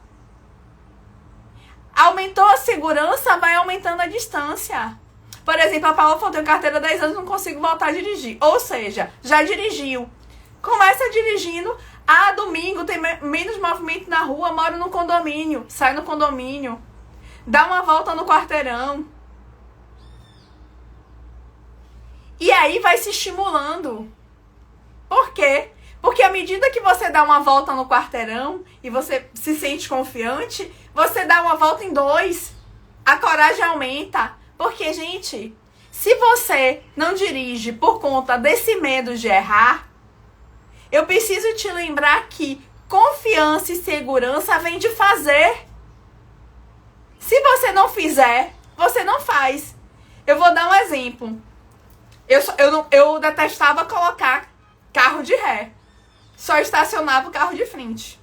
Aumentou a segurança, vai aumentando a distância. Por exemplo, a Paula falou, tenho carteira há 10 anos, não consigo voltar a dirigir. Ou seja, já dirigiu. Começa dirigindo. Ah, domingo tem menos movimento na rua, moro no condomínio. Sai no condomínio. Dá uma volta no quarteirão. E aí vai se estimulando. Por quê? Porque à medida que você dá uma volta no quarteirão e você se sente confiante, você dá uma volta em 2. A coragem aumenta. Porque, gente, se você não dirige por conta desse medo de errar, eu preciso te lembrar que confiança e segurança vem de fazer. Se você não fizer, você não faz. Eu vou dar um exemplo. Eu detestava colocar carro de ré. Só estacionava o carro de frente.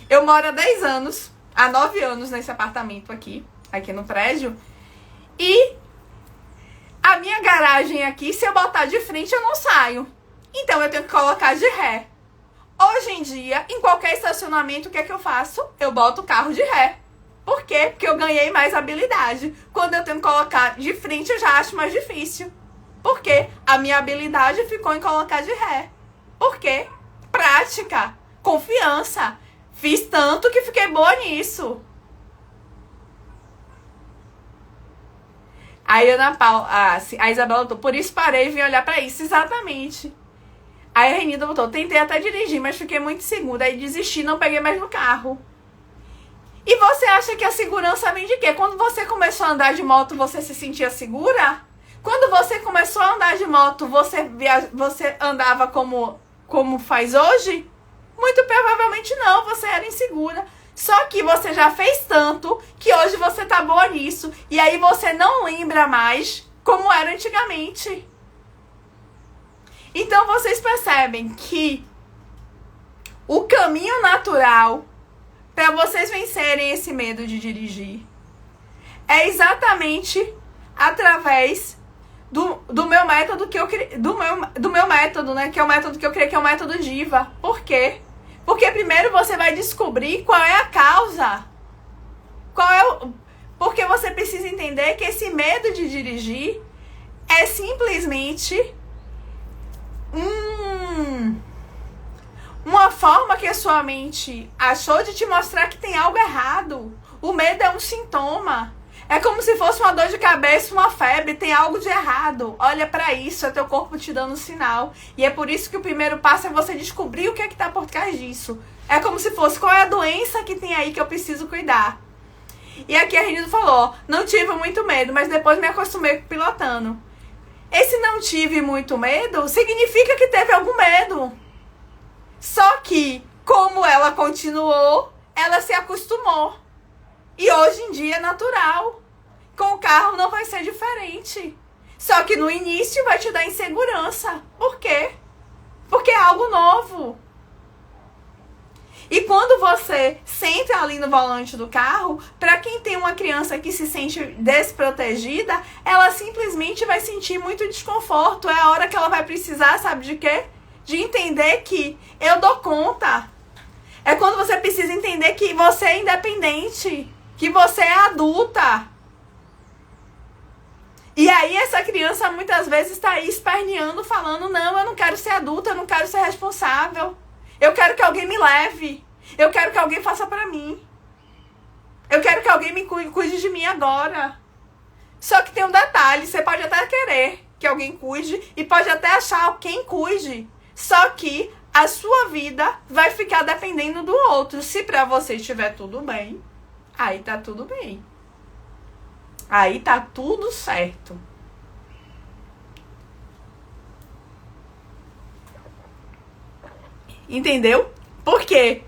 Eu moro há 10 anos, há 9 anos nesse apartamento aqui no prédio. E a minha garagem aqui, se eu botar de frente, eu não saio. Então eu tenho que colocar de ré. Hoje em dia, em qualquer estacionamento, o que é que eu faço? Eu boto o carro de ré. Por quê? Porque eu ganhei mais habilidade. Quando eu tenho que colocar de frente, eu já acho mais difícil. Por quê? A minha habilidade ficou em colocar de ré. Por quê? Prática, confiança. Fiz tanto que fiquei boa nisso. Aí Ana Paula, a Isabela botou, por isso parei e vim olhar pra isso. Exatamente. Aí a Renilda botou, tentei até dirigir, mas fiquei muito segura. Aí desisti, não peguei mais no carro. E você acha que a segurança vem de quê? Quando você começou a andar de moto, você se sentia segura? Quando você começou a andar de moto, você andava como faz hoje? Muito provavelmente não, você era insegura. Só que você já fez tanto que hoje você tá boa nisso. E aí você não lembra mais como era antigamente. Então vocês percebem que o caminho natural para vocês vencerem esse medo de dirigir é exatamente através do meu método que eu do meu método, né, que é o método que eu criei, que é o método Diva. Por quê? Porque primeiro você vai descobrir qual é a causa. Porque você precisa entender que esse medo de dirigir é simplesmente uma forma que a sua mente achou de te mostrar que tem algo errado. O medo é um sintoma. É como se fosse uma dor de cabeça, uma febre, tem algo de errado. Olha pra isso, é teu corpo te dando um sinal. E é por isso que o primeiro passo é você descobrir o que é que tá por trás disso. É como se fosse, qual é a doença que tem aí que eu preciso cuidar. E aqui a Renildo falou, não tive muito medo, mas depois me acostumei pilotando. Esse não tive muito medo significa que teve algum medo. Só que, como ela continuou, ela se acostumou. E hoje em dia é natural. Com o carro não vai ser diferente. Só que no início vai te dar insegurança. Por quê? Porque é algo novo. E quando você senta ali no volante do carro, para quem tem uma criança que se sente desprotegida, ela simplesmente vai sentir muito desconforto. É a hora que ela vai precisar, sabe de quê? De entender que eu dou conta. É quando você precisa entender que você é independente, que você é adulta. E aí essa criança muitas vezes está aí esperneando, falando, não, eu não quero ser adulta, eu não quero ser responsável. Eu quero que alguém me leve. Eu quero que alguém faça pra mim. Eu quero que alguém me cuide de mim agora. Só que tem um detalhe, você pode até querer que alguém cuide e pode até achar quem cuide. Só que a sua vida vai ficar dependendo do outro. Se pra você estiver tudo bem, aí tá tudo bem. Aí tá tudo certo. Entendeu? Por quê?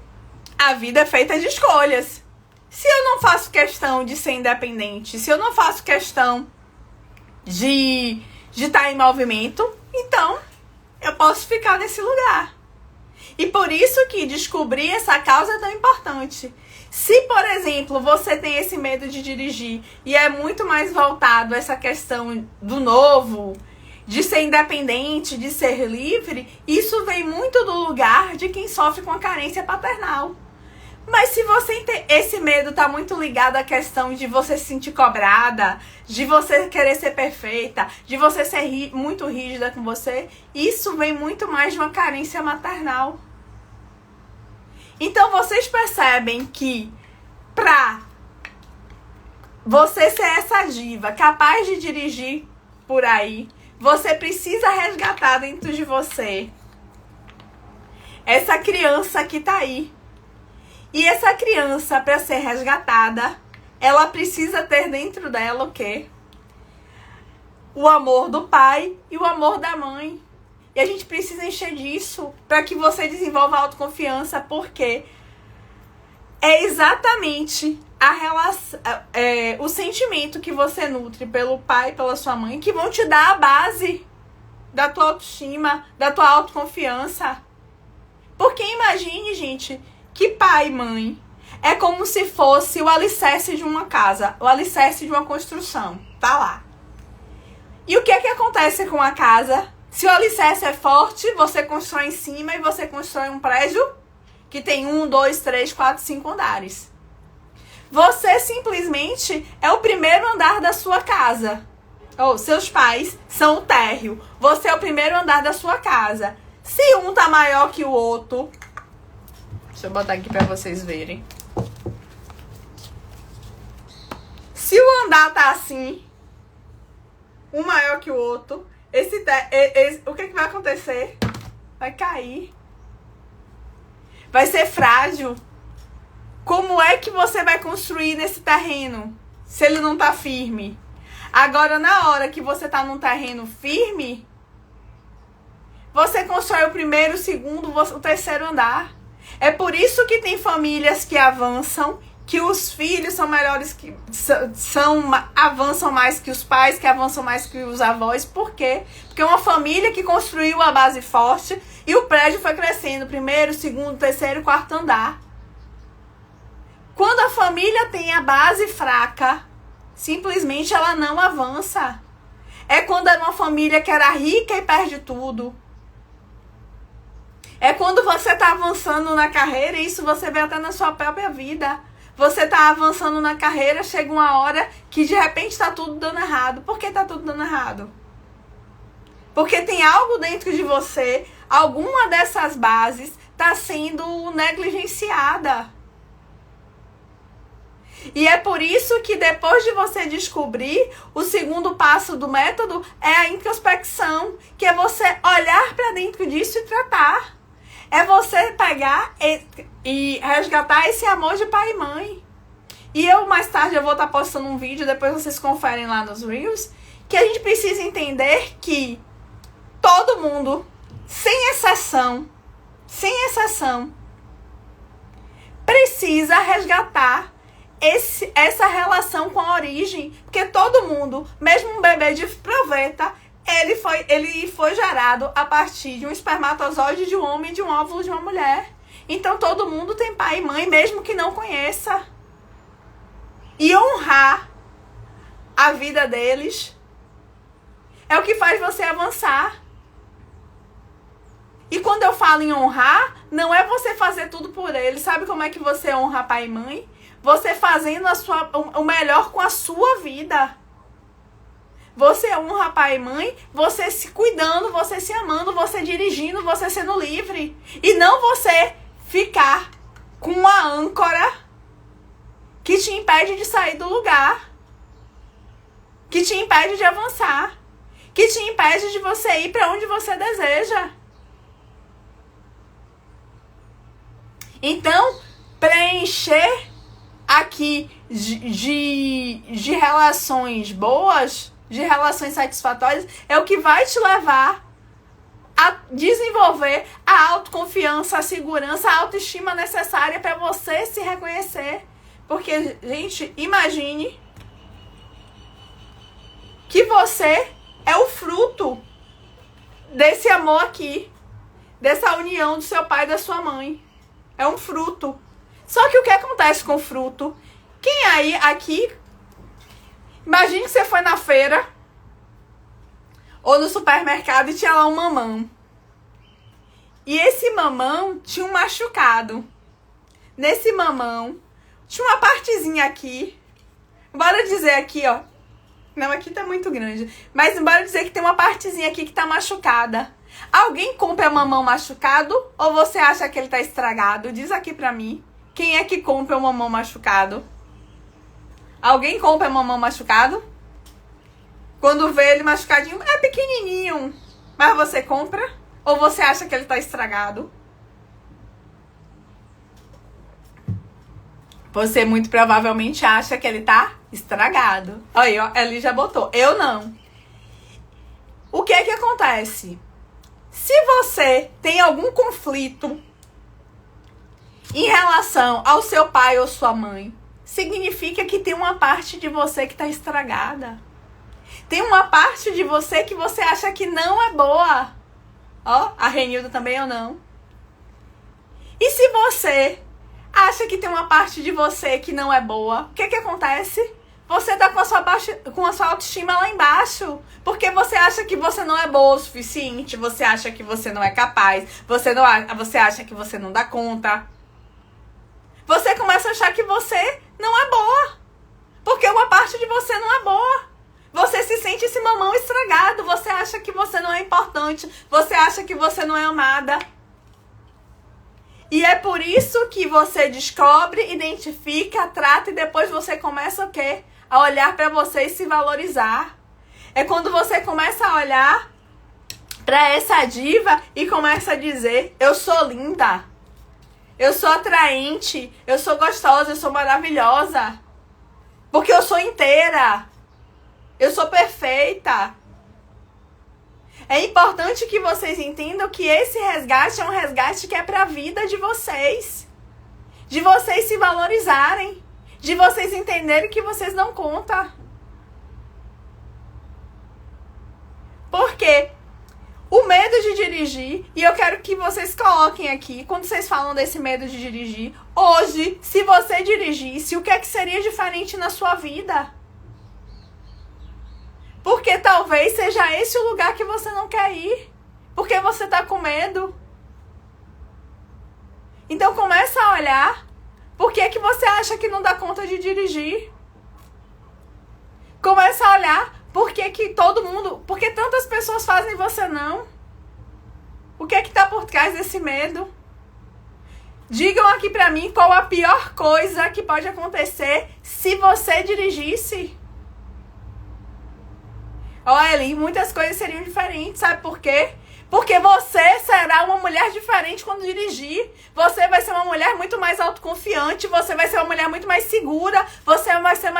A vida é feita de escolhas. Se eu não faço questão de ser independente, se eu não faço questão de estar em movimento, então eu posso ficar nesse lugar. E por isso que descobrir essa causa é tão importante. Se, por exemplo, você tem esse medo de dirigir e é muito mais voltado a essa questão do novo, de ser independente, de ser livre, isso vem muito do lugar de quem sofre com a carência paternal. Mas se você esse medo está muito ligado à questão de você se sentir cobrada, de você querer ser perfeita, de você ser muito rígida com você, isso vem muito mais de uma carência maternal. Então vocês percebem que pra você ser essa diva capaz de dirigir por aí, você precisa resgatar dentro de você essa criança que tá aí. E essa criança, para ser resgatada, ela precisa ter dentro dela o quê? O amor do pai e o amor da mãe. E a gente precisa encher disso para que você desenvolva a autoconfiança, porque é exatamente a relação, o sentimento que você nutre pelo pai e pela sua mãe que vão te dar a base da tua autoestima, da tua autoconfiança. Porque imagine, gente, que pai e mãe é como se fosse o alicerce de uma casa, o alicerce de uma construção. Tá lá. E o que é que acontece com a casa? Se o alicerce é forte, você constrói em cima e você constrói um prédio que tem 1, 2, 3, 4, 5 andares. Você simplesmente é o primeiro andar da sua casa. Ou seus pais são o térreo. Você é o primeiro andar da sua casa. Se um tá maior que o outro... Deixa eu botar aqui pra vocês verem. Se o andar tá assim, um maior que o outro, o que vai acontecer? Vai cair. Vai ser frágil. Como é que você vai construir nesse terreno se ele não tá firme? Agora, na hora que você tá num terreno firme, você constrói o primeiro, o segundo, o terceiro andar. É por isso que tem famílias que avançam, que os filhos são melhores, que avançam mais que os pais, que avançam mais que os avós. Por quê? Porque é uma família que construiu a base forte e o prédio foi crescendo, primeiro, segundo, terceiro, quarto andar. Quando a família tem a base fraca, simplesmente ela não avança. É quando é uma família que era rica e perde tudo. É quando você está avançando na carreira, e isso você vê até na sua própria vida. Você está avançando na carreira, chega uma hora que de repente está tudo dando errado. Por que está tudo dando errado? Porque tem algo dentro de você, alguma dessas bases está sendo negligenciada. E é por isso que depois de você descobrir, o segundo passo do método é a introspecção, que é você olhar para dentro disso e tratar. É você pegar e resgatar esse amor de pai e mãe. E mais tarde eu vou estar postando um vídeo, depois vocês conferem lá nos Reels, que a gente precisa entender que todo mundo, sem exceção, precisa resgatar essa relação com a origem. Porque todo mundo, mesmo um bebê de proveta, ele foi gerado a partir de um espermatozoide de um homem e de um óvulo de uma mulher. Então todo mundo tem pai e mãe, mesmo que não conheça. E honrar a vida deles é o que faz você avançar. E quando eu falo em honrar, não é você fazer tudo por eles. Sabe como é que você honra pai e mãe? Você fazendo o melhor com a sua vida. Você honra pai e mãe, você se cuidando, você se amando, você dirigindo, você sendo livre. E não você ficar com uma âncora que te impede de sair do lugar. Que te impede de avançar. Que te impede de você ir para onde você deseja. Então, preencher aqui de relações boas, de relações satisfatórias, é o que vai te levar a desenvolver a autoconfiança, a segurança, a autoestima necessária para você se reconhecer. Porque, gente, imagine que você é o fruto desse amor aqui, dessa união do seu pai e da sua mãe. É um fruto. Só que o que acontece com o fruto? Quem aí, aqui, imagine que você foi na feira ou no supermercado e tinha lá um mamão. E esse mamão tinha um machucado. Nesse mamão tinha uma partezinha aqui. Bora dizer aqui, ó. Não, aqui tá muito grande. Mas bora dizer que tem uma partezinha aqui que tá machucada. Alguém compra mamão machucado ou você acha que ele tá estragado? Diz aqui pra mim. Quem é que compra o mamão machucado? Alguém compra mamão machucado? Quando vê ele machucadinho, é pequenininho. Mas você compra? Ou você acha que ele tá estragado? Você muito provavelmente acha que ele tá estragado. Aí, ó, ele já botou. Eu não. O que é que acontece? Se você tem algum conflito em relação ao seu pai ou sua mãe, significa que tem uma parte de você que tá estragada. Tem uma parte de você que você acha que não é boa. Ó, a Renilda também ou não. E se você acha que tem uma parte de você que não é boa, o que que acontece? Você tá com a sua autoestima lá embaixo. Porque você acha que você não é boa o suficiente, você acha que você não é capaz, você acha que você não dá conta. Você começa a achar que você não é boa. Porque uma parte de você não é boa. Você se sente esse mamão estragado, você acha que você não é importante, você acha que você não é amada. E é por isso que você descobre, identifica, trata e depois você começa o quê? A olhar pra você e se valorizar. É quando você começa a olhar pra essa diva e começa a dizer: eu sou linda, eu sou atraente, eu sou gostosa, eu sou maravilhosa. Porque eu sou inteira, eu sou perfeita. É importante que vocês entendam que esse resgate é um resgate que é pra vida de vocês. De vocês se valorizarem. De vocês entenderem que vocês não contam. Por quê? O medo de dirigir, e eu quero que vocês coloquem aqui, quando vocês falam desse medo de dirigir, hoje, se você dirigisse, o que é que seria diferente na sua vida? Porque talvez seja esse o lugar que você não quer ir. Porque você tá com medo. Então começa a olhar. Por que que você acha que não dá conta de dirigir? Começa a olhar. Por que que todo mundo... Por que tantas pessoas fazem e você não? O que é que tá por trás desse medo? Digam aqui pra mim qual a pior coisa que pode acontecer se você dirigisse. Olha, muitas coisas seriam diferentes, sabe por quê? Porque você será uma mulher diferente quando dirigir. Você vai ser uma mulher muito mais autoconfiante, você vai ser uma mulher muito mais segura, você vai ser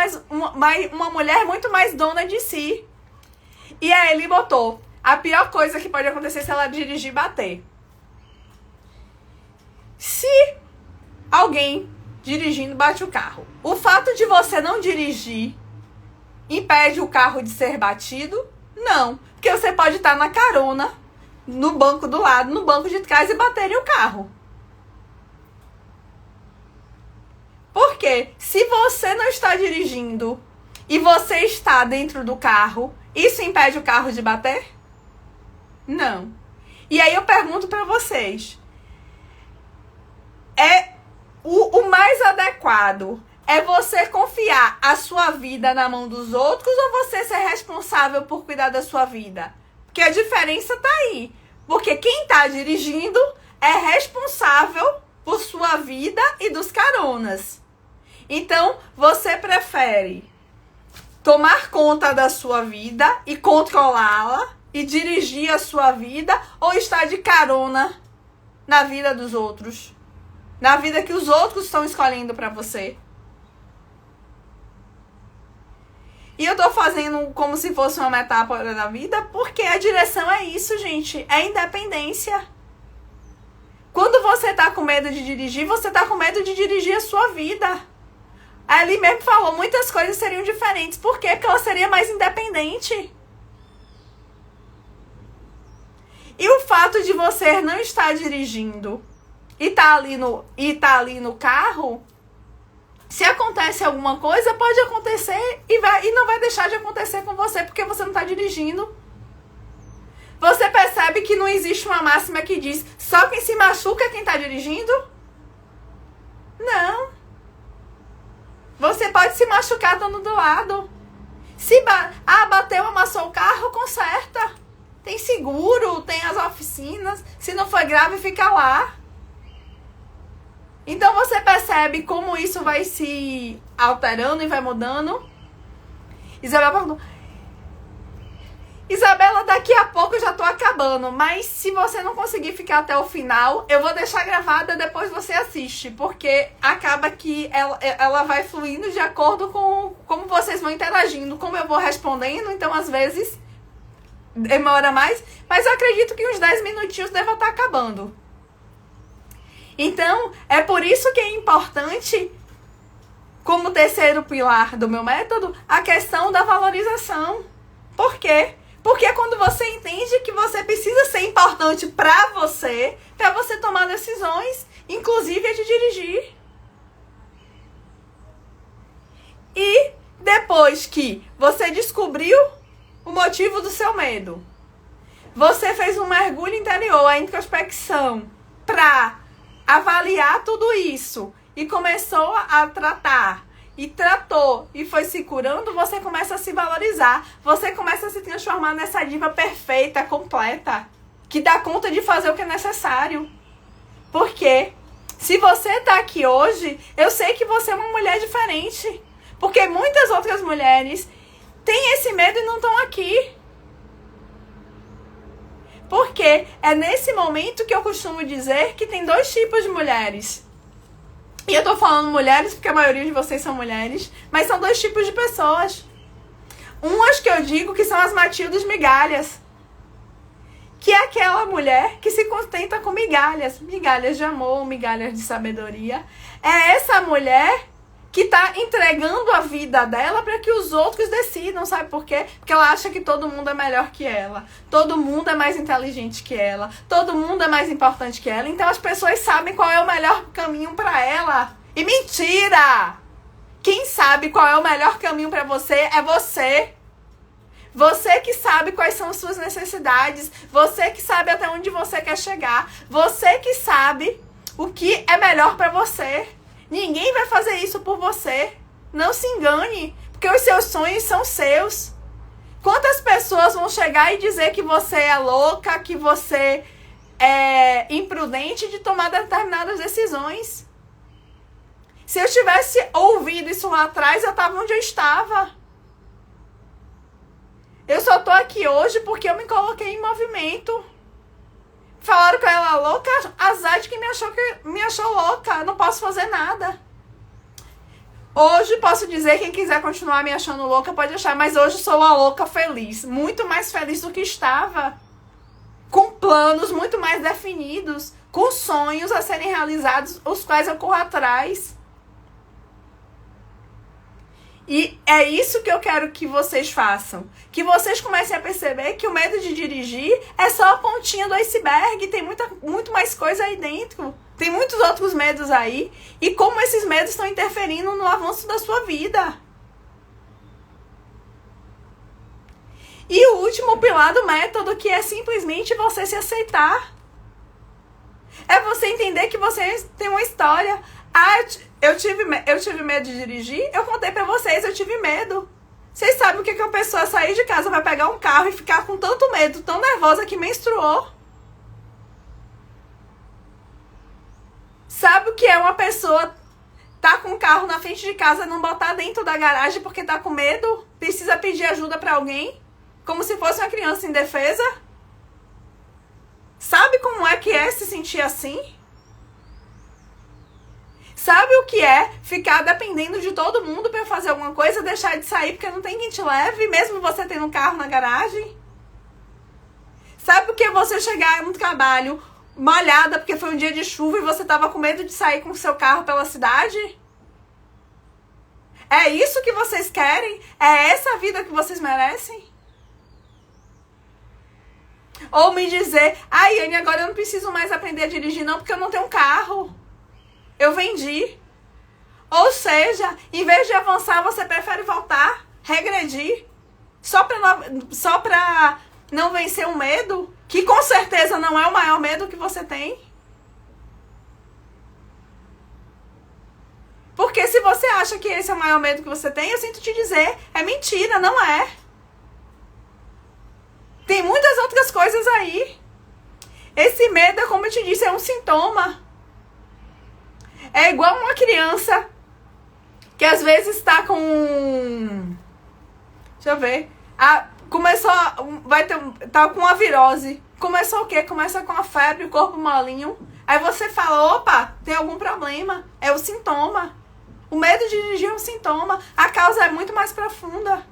uma mulher muito mais dona de si. E aí ele botou: a pior coisa que pode acontecer se ela dirigir e bater. Se alguém dirigindo bate o carro, o fato de você não dirigir impede o carro de ser batido? Não. Porque você pode estar na carona, no banco do lado, no banco de trás e bater o carro. Por quê? Se você não está dirigindo e você está dentro do carro, isso impede o carro de bater? Não. E aí eu pergunto pra vocês. O mais adequado é você confiar a sua vida na mão dos outros ou você ser responsável por cuidar da sua vida? Porque a diferença tá aí. Porque quem tá dirigindo é responsável por sua vida e dos caronas. Então, você prefere tomar conta da sua vida e controlá-la e dirigir a sua vida ou estar de carona na vida dos outros? Na vida que os outros estão escolhendo pra você? E eu tô fazendo como se fosse uma metáfora da vida, porque a direção é isso, gente. É independência. Quando você tá com medo de dirigir, você tá com medo de dirigir a sua vida. A Eli mesmo falou, muitas coisas seriam diferentes. Por quê? Porque ela seria mais independente. E o fato de você não estar dirigindo e tá ali no carro, se acontece alguma coisa, pode acontecer e não vai deixar de acontecer com você, porque você não tá dirigindo. Você percebe que não existe uma máxima que diz só quem se machuca é quem tá dirigindo? Não. Você pode se machucar estando do lado. Se bateu, amassou o carro, conserta. Tem seguro, tem as oficinas. Se não for grave, fica lá. Então você percebe como isso vai se alterando e vai mudando. Isabela, daqui a pouco eu já tô acabando, mas se você não conseguir ficar até o final, eu vou deixar gravada, depois você assiste, porque acaba que ela vai fluindo de acordo com como vocês vão interagindo, como eu vou respondendo, então às vezes demora mais, mas eu acredito que uns 10 minutinhos deva estar acabando. Então, é por isso que é importante, como terceiro pilar do meu método, a questão da valorização. Por quê? Porque é quando você entende que você precisa ser importante para você tomar decisões, inclusive a de dirigir. E depois que você descobriu o motivo do seu medo, você fez um mergulho interior, a introspecção, para avaliar tudo isso e começou a tratar. E tratou e foi se curando, você começa a se valorizar. Você começa a se transformar nessa diva perfeita, completa, que dá conta de fazer o que é necessário. Porque se você tá aqui hoje, eu sei que você é uma mulher diferente. Porque muitas outras mulheres têm esse medo e não estão aqui. Porque é nesse momento que eu costumo dizer que tem 2 tipos de mulheres. E eu tô falando mulheres porque a maioria de vocês são mulheres, mas são 2 tipos de pessoas. Umas que eu digo que são as Matildas migalhas. Que é aquela mulher que se contenta com migalhas. Migalhas de amor, migalhas de sabedoria. É essa mulher que tá entregando a vida dela para que os outros decidam, sabe por quê? Porque ela acha que todo mundo é melhor que ela, todo mundo é mais inteligente que ela, todo mundo é mais importante que ela, então as pessoas sabem qual é o melhor caminho para ela. E mentira! Quem sabe qual é o melhor caminho para você é você. Você que sabe quais são as suas necessidades, você que sabe até onde você quer chegar, você que sabe o que é melhor para você. Ninguém vai fazer isso por você. Não se engane, porque os seus sonhos são seus. Quantas pessoas vão chegar e dizer que você é louca, que você é imprudente de tomar determinadas decisões? Se eu tivesse ouvido isso lá atrás, eu estava onde eu estava. Eu só tô aqui hoje porque eu me coloquei em movimento. Falaram que eu era louca, azar de quem me achou louca. Eu não posso fazer nada. Hoje posso dizer, quem quiser continuar me achando louca pode achar, mas hoje sou uma louca feliz. Muito mais feliz do que estava. Com planos muito mais definidos, com sonhos a serem realizados, os quais eu corro atrás. E é isso que eu quero que vocês façam. Que vocês comecem a perceber que o medo de dirigir é só a pontinha do iceberg. Tem muito mais coisa aí dentro. Tem muitos outros medos aí. E como esses medos estão interferindo no avanço da sua vida. E o último pilar do método, que é simplesmente você se aceitar. É você entender que você tem uma história. Eu tive medo de dirigir, eu contei pra vocês, eu tive medo. Vocês sabem o que é uma pessoa sair de casa, vai pegar um carro e ficar com tanto medo, tão nervosa que menstruou? Sabe o que é uma pessoa tá com o carro na frente de casa, não botar dentro da garagem porque tá com medo? Precisa pedir ajuda pra alguém? Como se fosse uma criança indefesa? Sabe como é que é se sentir assim? Sabe o que é ficar dependendo de todo mundo pra fazer alguma coisa, deixar de sair porque não tem quem te leve, mesmo você tendo um carro na garagem? Sabe o que é você chegar no trabalho molhada porque foi um dia de chuva e você tava com medo de sair com o seu carro pela cidade? É isso que vocês querem? É essa vida que vocês merecem? Ou me dizer, Yane, agora eu não preciso mais aprender a dirigir não, porque eu não tenho um carro. Eu vendi. Ou seja, em vez de avançar, você prefere voltar, regredir, só pra não vencer o medo, que com certeza não é o maior medo que você tem. Porque se você acha que esse é o maior medo que você tem, eu sinto te dizer, é mentira, não é. Tem muitas outras coisas aí. Esse medo, como eu te disse, é um sintoma. É igual uma criança que às vezes está com... Deixa eu ver. Tá com uma virose. Começou o quê? Começa com a febre, o corpo molinho. Aí você fala, opa, tem algum problema. É o sintoma. O medo de dirigir é um sintoma. A causa é muito mais profunda.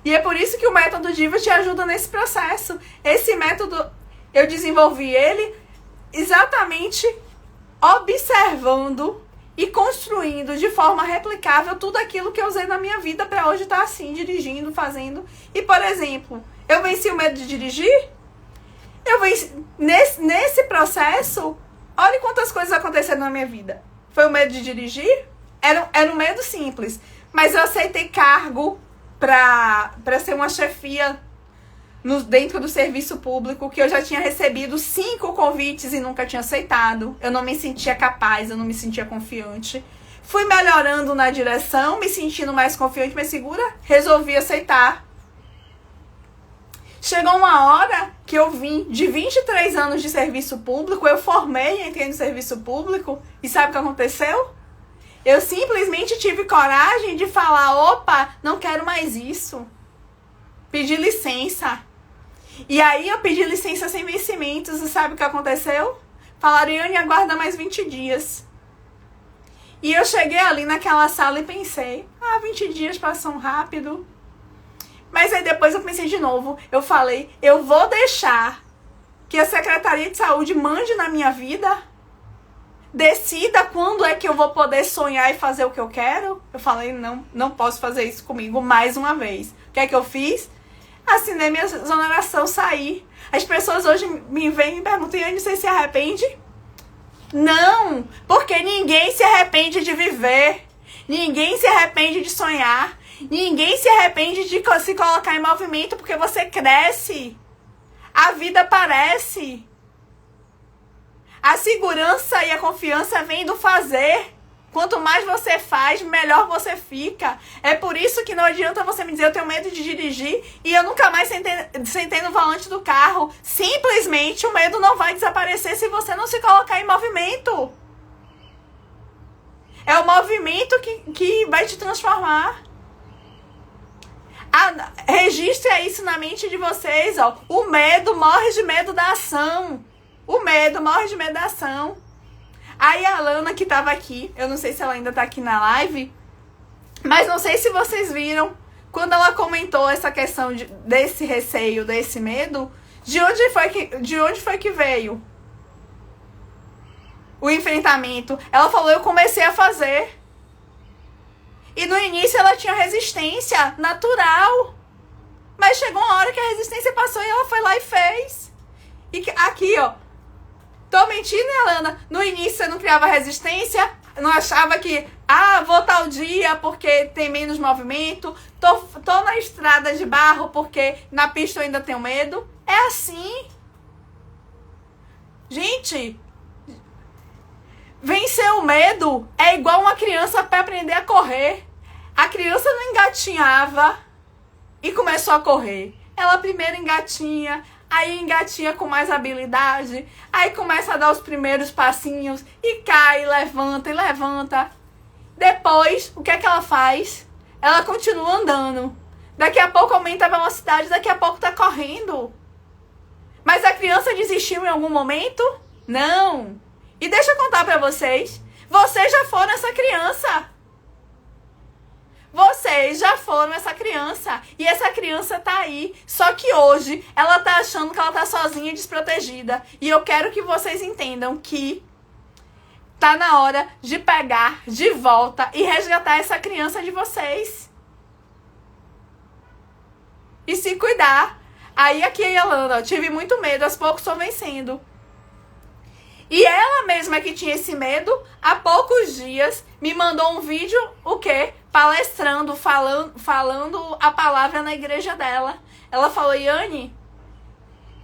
E é por isso que o método Diva te ajuda nesse processo. Esse método, eu desenvolvi ele exatamente observando e construindo de forma replicável tudo aquilo que eu usei na minha vida para hoje estar assim, dirigindo, fazendo. E, por exemplo, eu venci o medo de dirigir. Nesse processo, olha quantas coisas aconteceram na minha vida. Foi o medo de dirigir? Era um medo simples. Mas eu aceitei cargo para ser uma chefia dentro do serviço público, que eu já tinha recebido 5 convites e nunca tinha aceitado. Eu não me sentia capaz, eu não me sentia confiante. Fui melhorando na direção, me sentindo mais confiante, mais segura, resolvi aceitar. Chegou uma hora que eu vim de 23 anos de serviço público, eu formei e entrei no serviço público, e sabe o que aconteceu? Eu simplesmente tive coragem de falar, opa, não quero mais isso. Pedi licença. E aí eu pedi licença sem vencimentos, e sabe o que aconteceu? Falaram, Yane, aguarda mais 20 dias. E eu cheguei ali naquela sala e pensei, 20 dias passam rápido. Mas aí depois eu pensei de novo, eu falei, eu vou deixar que a Secretaria de Saúde mande na minha vida? Decida quando é que eu vou poder sonhar e fazer o que eu quero? Eu falei, não posso fazer isso comigo mais uma vez. O que é que eu fiz? Assinei minha exoneração, saí. As pessoas hoje me veem e me perguntam, Yane, você se arrepende? Não, porque ninguém se arrepende de viver. Ninguém se arrepende de sonhar. Ninguém se arrepende de se colocar em movimento porque você cresce. A vida aparece. A segurança e a confiança vem do fazer. Quanto mais você faz, melhor você fica. É por isso que não adianta você me dizer, eu tenho medo de dirigir e eu nunca mais sentei no volante do carro. Simplesmente o medo não vai desaparecer se você não se colocar em movimento. É o movimento que vai te transformar. Registre isso na mente de vocês, ó. O medo morre de medo da ação. O medo morre de medo da ação. Aí a Alana, que tava aqui, eu não sei se ela ainda tá aqui na live, mas não sei se vocês viram, quando ela comentou essa questão desse receio, desse medo, de onde foi que veio o enfrentamento? Ela falou, eu comecei a fazer. E no início ela tinha resistência natural. Mas chegou uma hora que a resistência passou e ela foi lá e fez. E aqui, ó. Tô mentindo, né, Alana? No início você não criava resistência, não achava que, vou tal dia porque tem menos movimento, tô na estrada de barro porque na pista eu ainda tenho medo. É assim. Gente, vencer o medo é igual uma criança para aprender a correr. A criança não engatinhava e começou a correr. Ela primeiro engatinha, aí engatinha com mais habilidade, aí começa a dar os primeiros passinhos e cai, levanta e levanta. Depois, o que é que ela faz? Ela continua andando. Daqui a pouco aumenta a velocidade, daqui a pouco tá correndo. Mas a criança desistiu em algum momento? Não. E deixa eu contar pra vocês, vocês já foram essa criança. Vocês já foram essa criança. E essa criança tá aí. Só que hoje ela tá achando que ela tá sozinha e desprotegida. E eu quero que vocês entendam que tá na hora de pegar de volta e resgatar essa criança de vocês. E se cuidar. Aí aqui a Yolanda, eu tive muito medo, aos poucos estou vencendo. E ela mesma que tinha esse medo, há poucos dias, me mandou um vídeo, o quê? Palestrando, falando a palavra na igreja dela. Ela falou, Yane,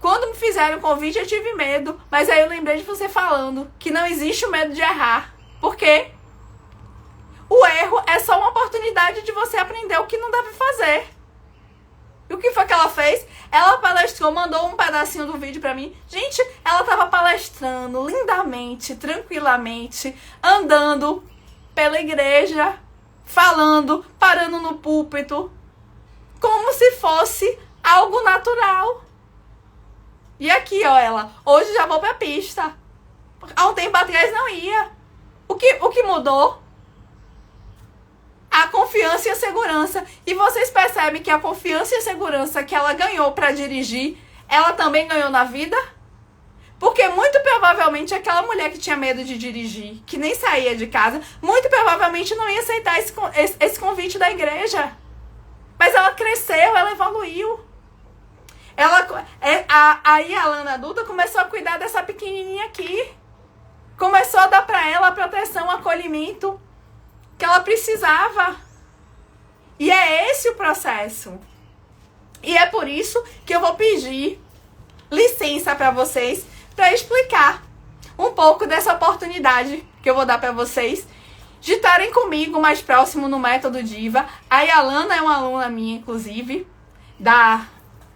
quando me fizeram o convite eu tive medo, mas aí eu lembrei de você falando que não existe o medo de errar. Porque o erro é só uma oportunidade de você aprender o que não deve fazer. E o que foi que ela fez? Ela palestrou, mandou um pedacinho do vídeo pra mim. Gente, ela tava palestrando lindamente, tranquilamente, andando pela igreja, falando, parando no púlpito, como se fosse algo natural. E aqui, ó, ela, hoje já vou pra pista. Há um tempo atrás não ia. O que mudou? A confiança e a segurança. E vocês percebem que a confiança e a segurança que ela ganhou para dirigir, ela também ganhou na vida? Porque muito provavelmente aquela mulher que tinha medo de dirigir, que nem saía de casa, muito provavelmente não ia aceitar esse convite da igreja. Mas ela cresceu, ela evoluiu. Aí a Alana adulta começou a cuidar dessa pequenininha aqui. Começou a dar para ela a proteção, o acolhimento que ela precisava. E é esse o processo. E é por isso que eu vou pedir licença para vocês para explicar um pouco dessa oportunidade que eu vou dar para vocês de estarem comigo mais próximo no Método Diva. A Yalana é uma aluna minha, inclusive, da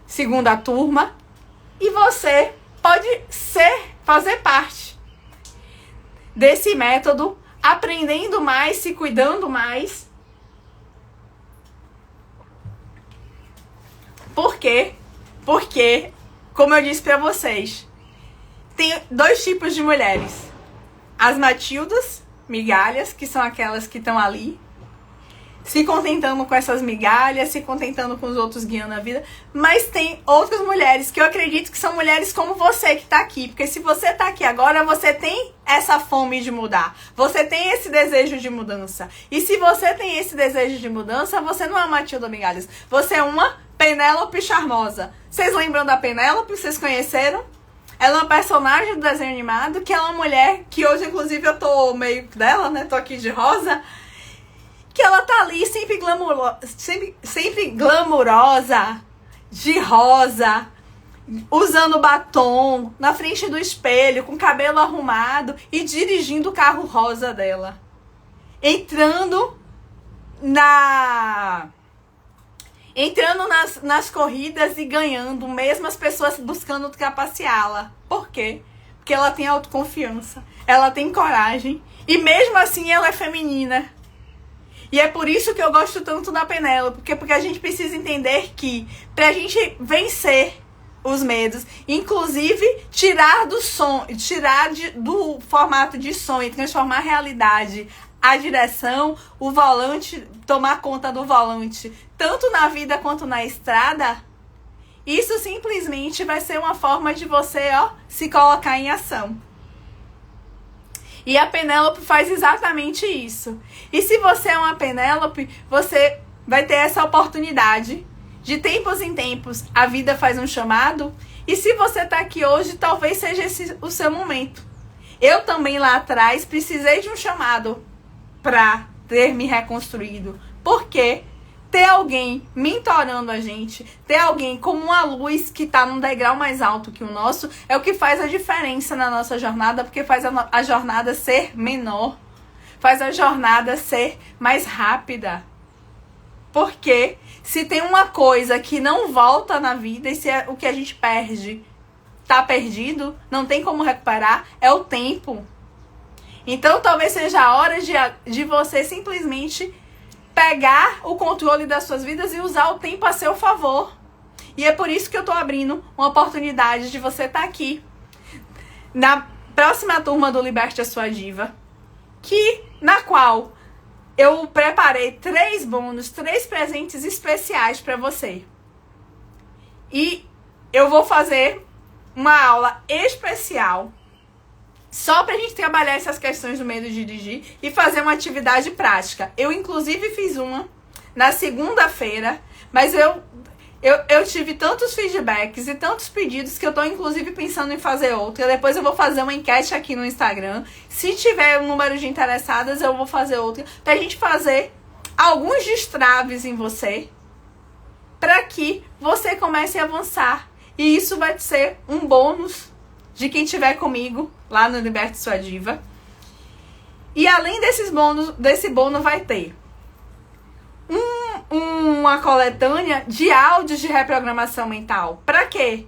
2ª turma. E você pode fazer parte desse método, aprendendo mais, se cuidando mais. Por quê? Porque, como eu disse pra vocês, tem 2 tipos de mulheres. As Matildas, migalhas, que são aquelas que estão ali, se contentando com essas migalhas, se contentando com os outros, guiando a vida. Mas tem outras mulheres que eu acredito que são mulheres como você que tá aqui. Porque se você tá aqui agora, você tem essa fome de mudar. Você tem esse desejo de mudança. E se você tem esse desejo de mudança, você não é uma Matilda Migalhas. Você é uma Penélope Charmosa. Vocês lembram da Penélope? Vocês conheceram? Ela é uma personagem do desenho animado, que é uma mulher que hoje, inclusive, eu tô meio dela, né? Tô aqui de rosa. Que ela tá ali sempre glamurosa, de rosa, usando batom, na frente do espelho, com cabelo arrumado e dirigindo o carro rosa dela. Entrando nas corridas e ganhando, mesmo as pessoas buscando trapaceá-la. Por quê? Porque ela tem autoconfiança, ela tem coragem e mesmo assim ela é feminina. E é por isso que eu gosto tanto da Penélope, porque a gente precisa entender que, pra gente vencer os medos, inclusive tirar do formato de sonho, transformar a realidade, a direção, o volante, tomar conta do volante, tanto na vida quanto na estrada, isso simplesmente vai ser uma forma de você, se colocar em ação. E a Penélope faz exatamente isso. E se você é uma Penélope, você vai ter essa oportunidade. De tempos em tempos, a vida faz um chamado. E se você tá aqui hoje, talvez seja esse o seu momento. Eu também lá atrás precisei de um chamado para ter me reconstruído. Por quê? Ter alguém mentorando a gente, ter alguém como uma luz que está num degrau mais alto que o nosso, é o que faz a diferença na nossa jornada, porque faz a jornada ser menor, faz a jornada ser mais rápida. Porque se tem uma coisa que não volta na vida, e se é o que a gente perde tá perdido, não tem como recuperar, é o tempo. Então talvez seja a hora de você simplesmente pegar o controle das suas vidas e usar o tempo a seu favor. E é por isso que eu tô abrindo uma oportunidade de você estar aqui próxima turma do Liberte a Sua Diva, na qual eu preparei 3 bônus, 3 presentes especiais para você. E eu vou fazer uma aula especial só pra gente trabalhar essas questões do medo de dirigir e fazer uma atividade prática. Eu, inclusive, fiz uma na segunda-feira, mas eu tive tantos feedbacks e tantos pedidos que eu tô, inclusive, pensando em fazer outra. Depois eu vou fazer uma enquete aqui no Instagram. Se tiver um número de interessadas, eu vou fazer outra, pra gente fazer alguns destraves em você, para que você comece a avançar. E isso vai ser um bônus de quem estiver comigo lá no Liberte Sua Diva. E além desses bônus, desse bônus vai ter uma coletânea de áudios de reprogramação mental. Para quê?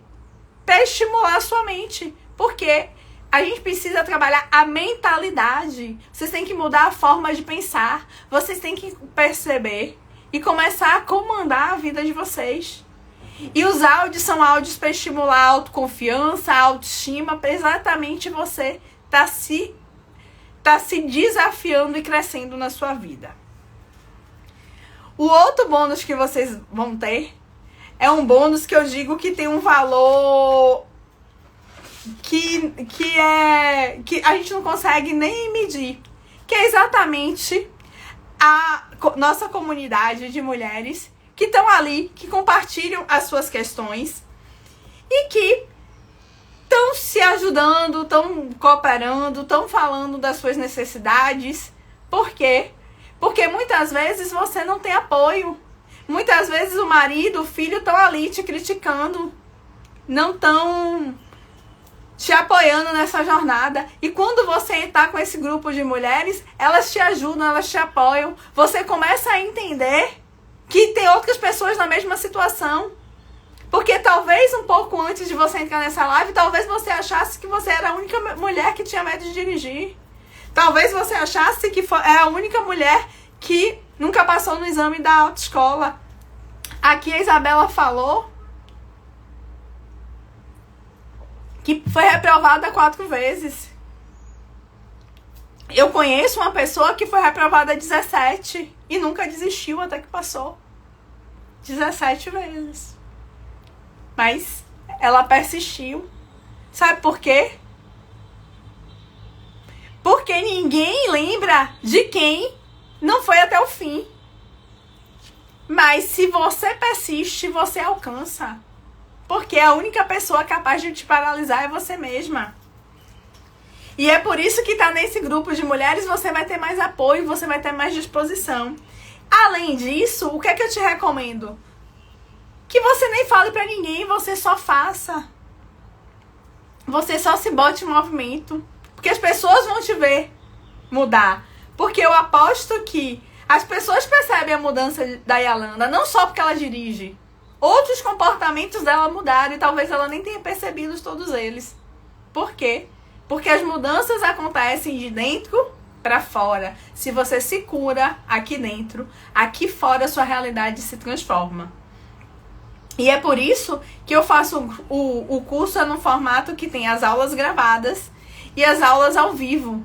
Para estimular a sua mente. Porque a gente precisa trabalhar a mentalidade. Vocês têm que mudar a forma de pensar. Vocês têm que perceber e começar a comandar a vida de vocês. E os áudios são áudios para estimular a autoconfiança, a autoestima, para exatamente você tá se desafiando e crescendo na sua vida. O outro bônus que vocês vão ter é um bônus que eu digo que tem um valor que a gente não consegue nem medir, que é exatamente a nossa comunidade de mulheres que estão ali, que compartilham as suas questões e que estão se ajudando, estão cooperando, estão falando das suas necessidades. Por quê? Porque muitas vezes você não tem apoio. Muitas vezes o marido, o filho estão ali te criticando, não estão te apoiando nessa jornada. E quando você está com esse grupo de mulheres, elas te ajudam, elas te apoiam. Você começa a entender que tem outras pessoas na mesma situação. Porque talvez um pouco antes de você entrar nessa live, talvez você achasse que você era a única mulher que tinha medo de dirigir. Talvez você achasse que é a única mulher que nunca passou no exame da autoescola. Aqui a Isabela falou que foi reprovada 4 vezes. Eu conheço uma pessoa que foi reprovada 17 e nunca desistiu até que passou 17 vezes. Mas ela persistiu. Sabe por quê? Porque ninguém lembra de quem não foi até o fim. Mas se você persiste, você alcança. Porque a única pessoa capaz de te paralisar é você mesma. E é por isso que tá nesse grupo de mulheres, você vai ter mais apoio, você vai ter mais disposição. Além disso, o que é que eu te recomendo? Que você nem fale pra ninguém, você só faça. Você só se bote em movimento. Porque as pessoas vão te ver mudar. Porque eu aposto que as pessoas percebem a mudança da Yalanda, não só porque ela dirige. Outros comportamentos dela mudaram e talvez ela nem tenha percebido todos eles. Por quê? Porque as mudanças acontecem de dentro para fora. Se você se cura aqui dentro, aqui fora a sua realidade se transforma. E é por isso que eu faço o curso no formato que tem as aulas gravadas e as aulas ao vivo.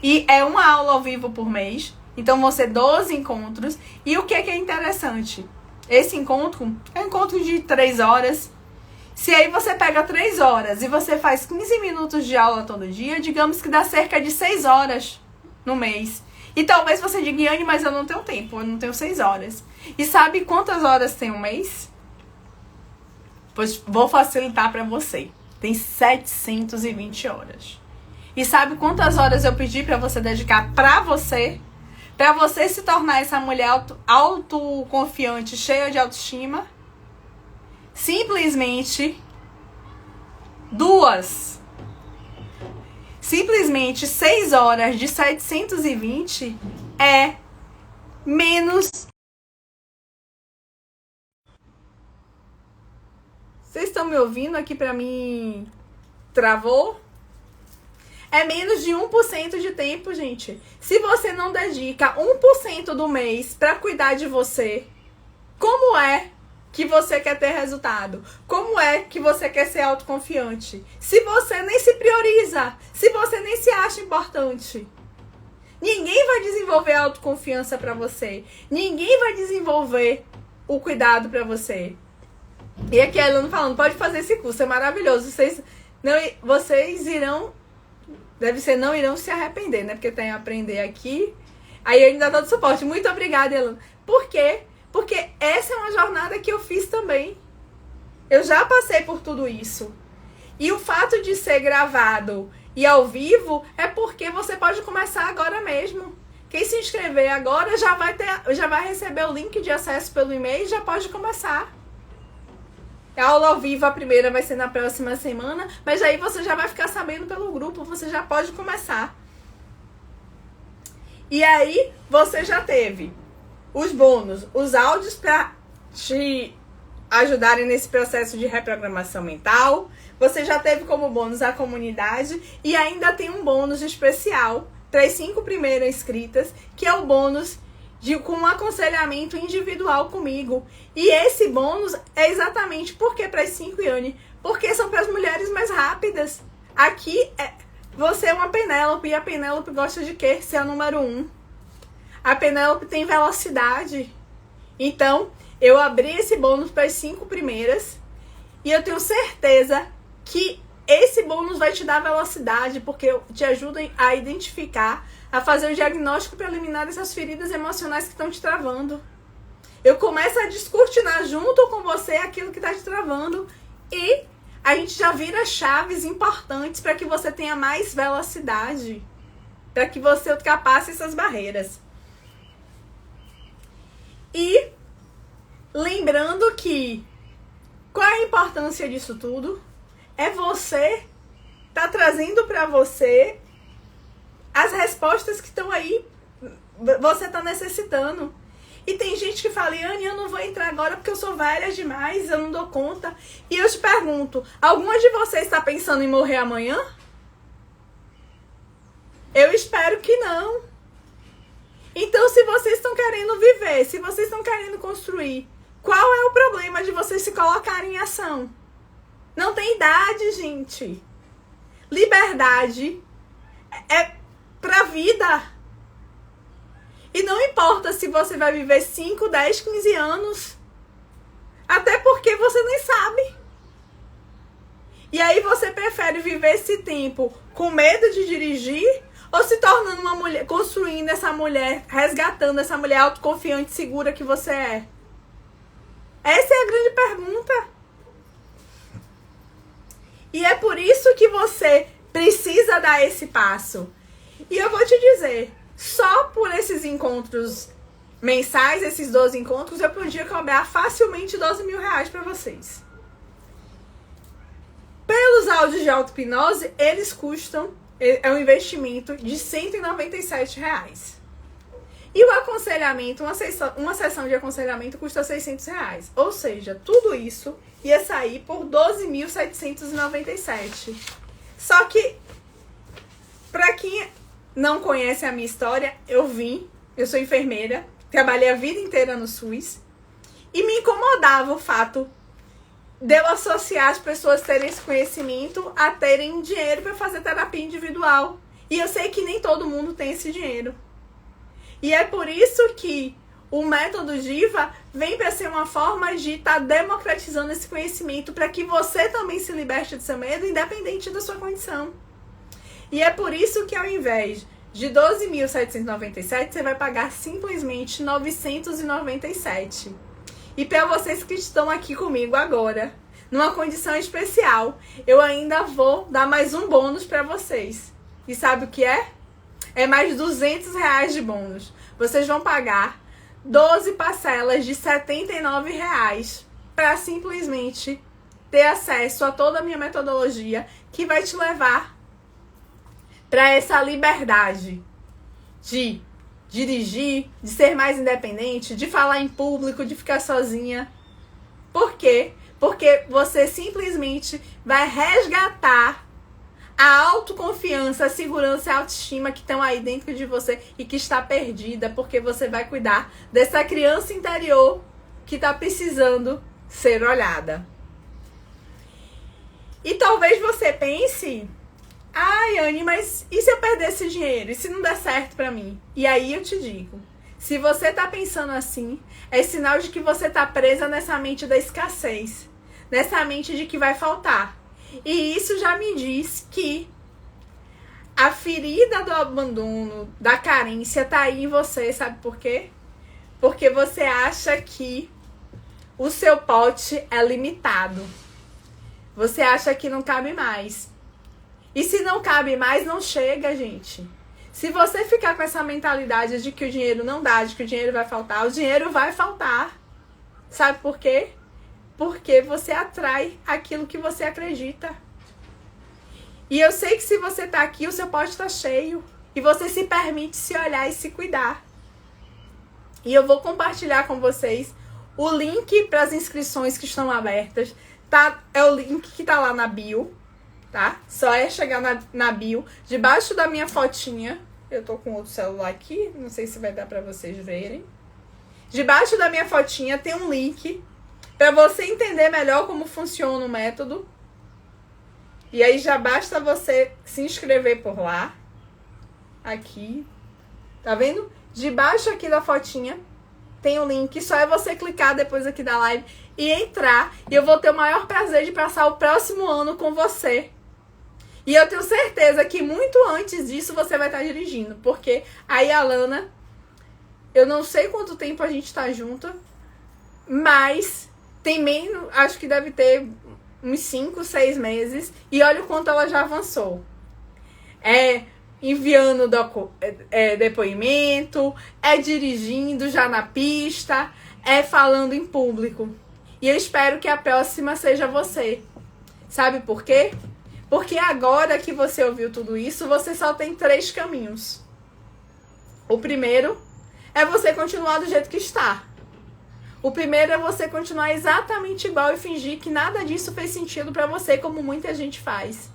E é uma aula ao vivo por mês. Então vão ser 12 encontros. E o que é interessante? Esse encontro é um encontro de 3 horas. Se aí você pega 3 horas e você faz 15 minutos de aula todo dia, digamos que dá cerca de 6 horas no mês. E talvez você diga, Yane, mas eu não tenho tempo, eu não tenho 6 horas. E sabe quantas horas tem um mês? Pois vou facilitar para você. Tem 720 horas. E sabe quantas horas eu pedi para você dedicar para você? Para você se tornar essa mulher autoconfiante, cheia de autoestima? Simplesmente 2. Simplesmente 6 horas de 720 é menos. Vocês estão me ouvindo aqui pra mim? Travou? É menos de 1% de tempo, gente. Se você não dedica 1% do mês pra cuidar de você, como é que você quer ter resultado? Como é que você quer ser autoconfiante? Se você nem se prioriza, se você nem se acha importante. Ninguém vai desenvolver a autoconfiança para você. Ninguém vai desenvolver o cuidado para você. E aqui a Elana falando, pode fazer esse curso, é maravilhoso. Vocês irão, não irão se arrepender, né? Porque tem aprender aqui. Aí eu ainda dou suporte. Muito obrigada, Elana. Por quê? Porque essa é uma jornada que eu fiz também. Eu já passei por tudo isso. E o fato de ser gravado e ao vivo é porque você pode começar agora mesmo. Quem se inscrever agora já vai receber o link de acesso pelo e-mail e já pode começar. A aula ao vivo, a primeira vai ser na próxima semana, mas aí você já vai ficar sabendo pelo grupo, você já pode começar. E aí você já teve os bônus, os áudios para te ajudarem nesse processo de reprogramação mental. Você já teve como bônus a comunidade e ainda tem um bônus especial para as 5 primeiras inscritas, que é o bônus com um aconselhamento individual comigo. E esse bônus é exatamente porque para as 5, Yane, porque são para as mulheres mais rápidas. Aqui você é uma Penélope e a Penélope gosta de quê? Ser a número 1. A Penélope tem velocidade. Então, eu abri esse bônus para as 5 primeiras e eu tenho certeza que esse bônus vai te dar velocidade, porque te ajuda a identificar, a fazer o diagnóstico preliminar dessas feridas emocionais que estão te travando. Eu começo a descortinar junto com você aquilo que está te travando e a gente já vira chaves importantes para que você tenha mais velocidade, para que você ultrapasse essas barreiras. E lembrando que qual é a importância disso tudo? É você tá trazendo para você as respostas que estão aí, você tá necessitando. E tem gente que fala, Yane, eu não vou entrar agora porque eu sou velha demais, eu não dou conta. E eu te pergunto, alguma de vocês está pensando em morrer amanhã? Eu espero que não. Então, se vocês estão querendo viver, se vocês estão querendo construir, qual é o problema de vocês se colocarem em ação? Não tem idade, gente. Liberdade é pra vida. E não importa se você vai viver 5, 10, 15 anos. Até porque você nem sabe. E aí você prefere viver esse tempo com medo de dirigir ou se tornando uma mulher, construindo essa mulher, resgatando essa mulher autoconfiante, segura que você é? Essa é a grande pergunta. E é por isso que você precisa dar esse passo. E eu vou te dizer, só por esses encontros mensais, esses 12 encontros, eu podia cobrar facilmente 12 mil reais para vocês. Pelos áudios de auto-hipnose, eles custam, é um investimento de R$197. E o aconselhamento, uma sessão de aconselhamento custa R$600. Ou seja, tudo isso ia sair por R$12.797. Só que, para quem não conhece a minha história, eu sou enfermeira, trabalhei a vida inteira no SUS, e me incomodava o fato de eu associar as pessoas terem esse conhecimento a terem dinheiro para fazer terapia individual. E eu sei que nem todo mundo tem esse dinheiro. E é por isso que o método Diva vem para ser uma forma de estar democratizando esse conhecimento para que você também se liberte do seu medo, independente da sua condição. E é por isso que ao invés de R$12.797, você vai pagar simplesmente R$997. E para vocês que estão aqui comigo agora, numa condição especial, eu ainda vou dar mais um bônus para vocês. E sabe o que é? É mais R$200 de bônus. Vocês vão pagar 12 parcelas de R$79 para simplesmente ter acesso a toda a minha metodologia que vai te levar para essa liberdade de dirigir, de ser mais independente, de falar em público, de ficar sozinha. Por quê? Porque você simplesmente vai resgatar a autoconfiança, a segurança e a autoestima que estão aí dentro de você e que está perdida, porque você vai cuidar dessa criança interior que está precisando ser olhada. E talvez você pense, ai, Anne, mas e se eu perder esse dinheiro? E se não der certo pra mim? E aí eu te digo, se você tá pensando assim, é sinal de que você tá presa nessa mente da escassez, nessa mente de que vai faltar. E isso já me diz que a ferida do abandono, da carência, tá aí em você, sabe por quê? Porque você acha que o seu pote é limitado. Você acha que não cabe mais. E se não cabe mais, não chega, gente. Se você ficar com essa mentalidade de que o dinheiro não dá, de que o dinheiro vai faltar, o dinheiro vai faltar. Sabe por quê? Porque você atrai aquilo que você acredita. E eu sei que se você tá aqui, o seu pote tá cheio. E você se permite se olhar e se cuidar. E eu vou compartilhar com vocês o link para as inscrições que estão abertas. Tá? É o link que tá lá na bio, tá? Só é chegar na bio, debaixo da minha fotinha. Eu tô com outro celular aqui, não sei se vai dar pra vocês verem. Debaixo da minha fotinha tem um link pra você entender melhor como funciona o método. E aí já basta você se inscrever por lá. Aqui. Tá vendo? Debaixo aqui da fotinha tem um link, só é você clicar depois aqui da live e entrar, e eu vou ter o maior prazer de passar o próximo ano com você. E eu tenho certeza que muito antes disso você vai estar dirigindo, porque aí a Lana, eu não sei quanto tempo a gente tá junto, mas tem menos, acho que deve ter uns 5, 6 meses, e olha o quanto ela já avançou. Enviando depoimento, dirigindo já na pista, falando em público. E eu espero que a próxima seja você. Sabe por quê? Porque agora que você ouviu tudo isso, você só tem 3 caminhos. O primeiro é você continuar do jeito que está. O primeiro é você continuar exatamente igual e fingir que nada disso fez sentido pra você, como muita gente faz.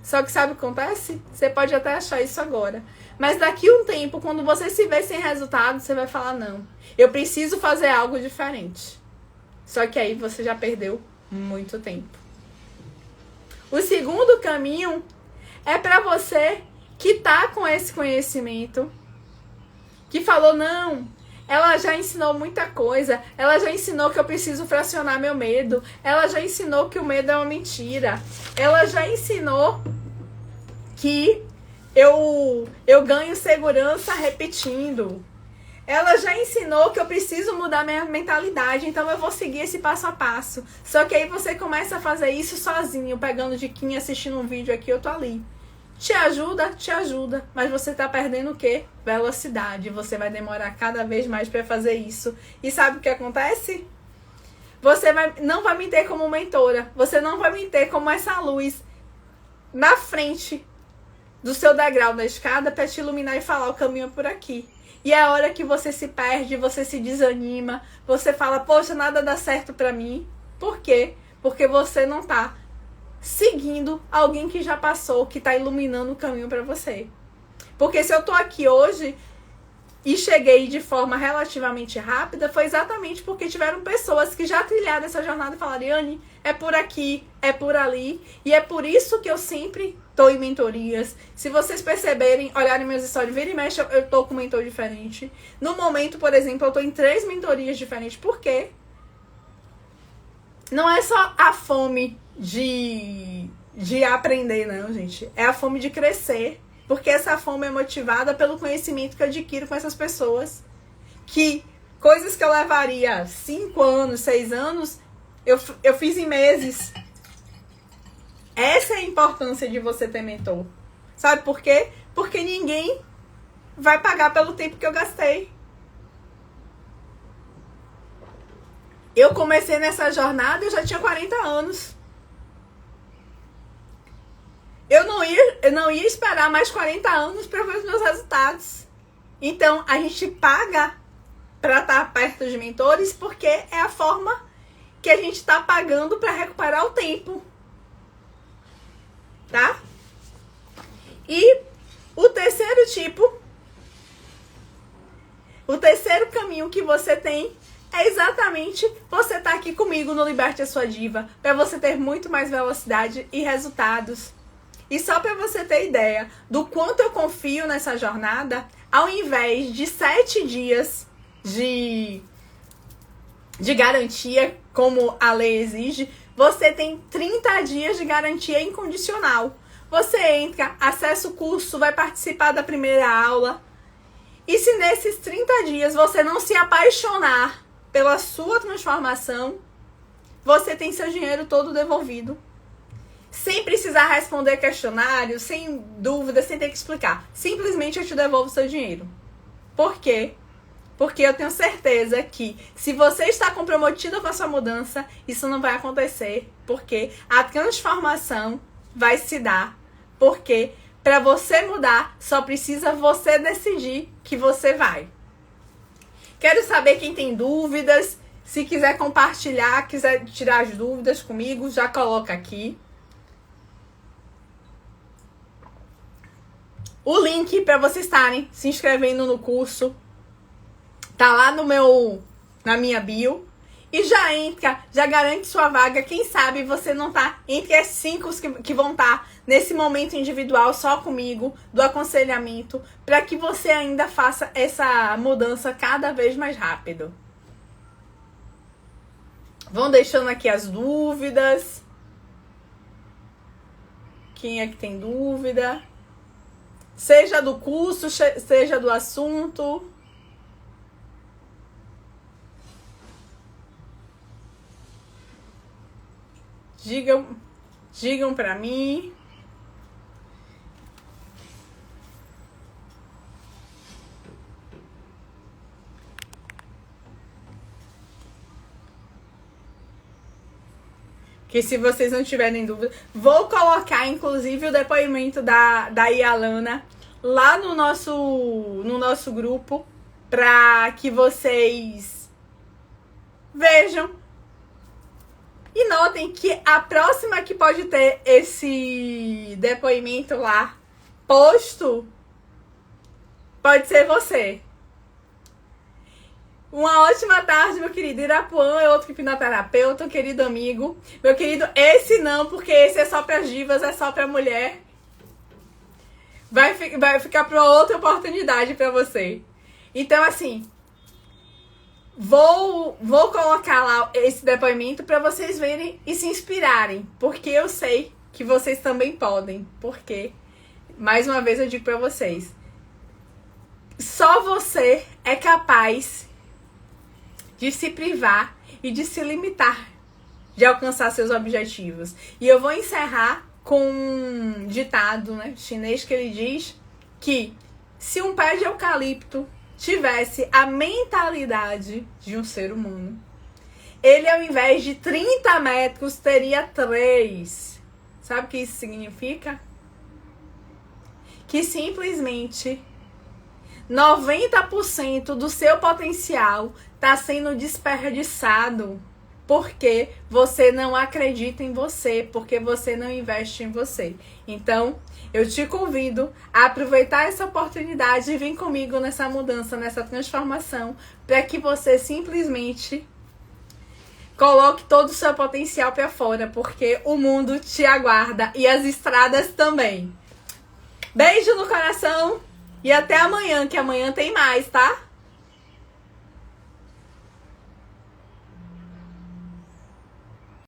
Só que sabe o que acontece? Você pode até achar isso agora. Mas daqui a um tempo, quando você se vê sem resultado, você vai falar, não, eu preciso fazer algo diferente. Só que aí você já perdeu muito tempo. O segundo caminho é para você que tá com esse conhecimento, que falou, não, ela já ensinou muita coisa, ela já ensinou que eu preciso fracionar meu medo, ela já ensinou que o medo é uma mentira, ela já ensinou que eu ganho segurança repetindo, ela já ensinou que eu preciso mudar minha mentalidade, então eu vou seguir esse passo a passo. Só que aí você começa a fazer isso sozinho, pegando diquinha, assistindo um vídeo aqui, eu tô ali. Te ajuda, mas você tá perdendo o quê? Velocidade. Você vai demorar cada vez mais para fazer isso. E sabe o que acontece? Você não vai me ter como mentora, você não vai me ter como essa luz na frente do seu degrau da escada para te iluminar e falar, o caminho é por aqui. E é a hora que você se perde, você se desanima, você fala, poxa, nada dá certo pra mim. Por quê? Porque você não tá seguindo alguém que já passou, que tá iluminando o caminho pra você. Porque se eu tô aqui hoje e cheguei de forma relativamente rápida, foi exatamente porque tiveram pessoas que já trilharam essa jornada e falaram, Anne, é por aqui, é por ali. E é por isso que eu sempre tô em mentorias. Se vocês perceberem, olharem meus stories, vira e mexe, eu tô com um mentor diferente. No momento, por exemplo, eu tô em 3 mentorias diferentes. Por quê? Não é só a fome de aprender, não, gente. É a fome de crescer. Porque essa fome é motivada pelo conhecimento que eu adquiro com essas pessoas. Que coisas que eu levaria 5 anos, 6 anos, eu fiz em meses. Essa é a importância de você ter mentor. Sabe por quê? Porque ninguém vai pagar pelo tempo que eu gastei. Eu comecei nessa jornada, eu já tinha 40 anos. Eu não ia esperar mais 40 anos para ver os meus resultados. Então, a gente paga para estar perto de mentores porque é a forma que a gente está pagando para recuperar o tempo. Tá? E o terceiro caminho que você tem é exatamente você estar aqui comigo no Liberte a Sua Diva, para você ter muito mais velocidade e resultados. E só para você ter ideia do quanto eu confio nessa jornada, ao invés de 7 dias de garantia, como a lei exige, você tem 30 dias de garantia incondicional. Você entra, acessa o curso, vai participar da primeira aula. E se nesses 30 dias você não se apaixonar pela sua transformação, você tem seu dinheiro todo devolvido. Sem precisar responder questionário, sem dúvida, sem ter que explicar. Simplesmente eu te devolvo seu dinheiro. Por quê? Porque eu tenho certeza que se você está comprometido com a sua mudança, isso não vai acontecer. Porque a transformação vai se dar. Porque para você mudar, só precisa você decidir que você vai. Quero saber quem tem dúvidas. Se quiser compartilhar, quiser tirar as dúvidas comigo, já coloca aqui. O link para vocês estarem se inscrevendo no curso tá lá na minha bio. E já entra, já garante sua vaga. Quem sabe você não tá entre as 5 que vão estar nesse momento individual só comigo, do aconselhamento, para que você ainda faça essa mudança cada vez mais rápido. Vão deixando aqui as dúvidas. Quem é que tem dúvida? Seja do curso, seja do assunto. Digam pra mim. Que se vocês não tiverem dúvida, vou colocar inclusive o depoimento da Yalana lá no nosso grupo, para que vocês vejam e notem que a próxima que pode ter esse depoimento lá posto pode ser você. Uma ótima tarde, meu querido. Irapuã é outro hipnoterapeuta, um querido amigo. Meu querido, esse não, porque esse é só para divas, é só para mulher. Vai ficar para outra oportunidade para você. Então, assim, vou colocar lá esse depoimento para vocês verem e se inspirarem. Porque eu sei que vocês também podem. Porque, mais uma vez eu digo para vocês, só você é capaz de se privar e de se limitar de alcançar seus objetivos. E eu vou encerrar com um ditado, né, chinês, que ele diz que se um pé de eucalipto tivesse a mentalidade de um ser humano, ele, ao invés de 30 metros, teria 3. Sabe o que isso significa? Que simplesmente 90% do seu potencial está sendo desperdiçado porque você não acredita em você, porque você não investe em você. Então, eu te convido a aproveitar essa oportunidade e vir comigo nessa mudança, nessa transformação, para que você simplesmente coloque todo o seu potencial para fora, porque o mundo te aguarda e as estradas também. Beijo no coração e até amanhã, que amanhã tem mais, tá?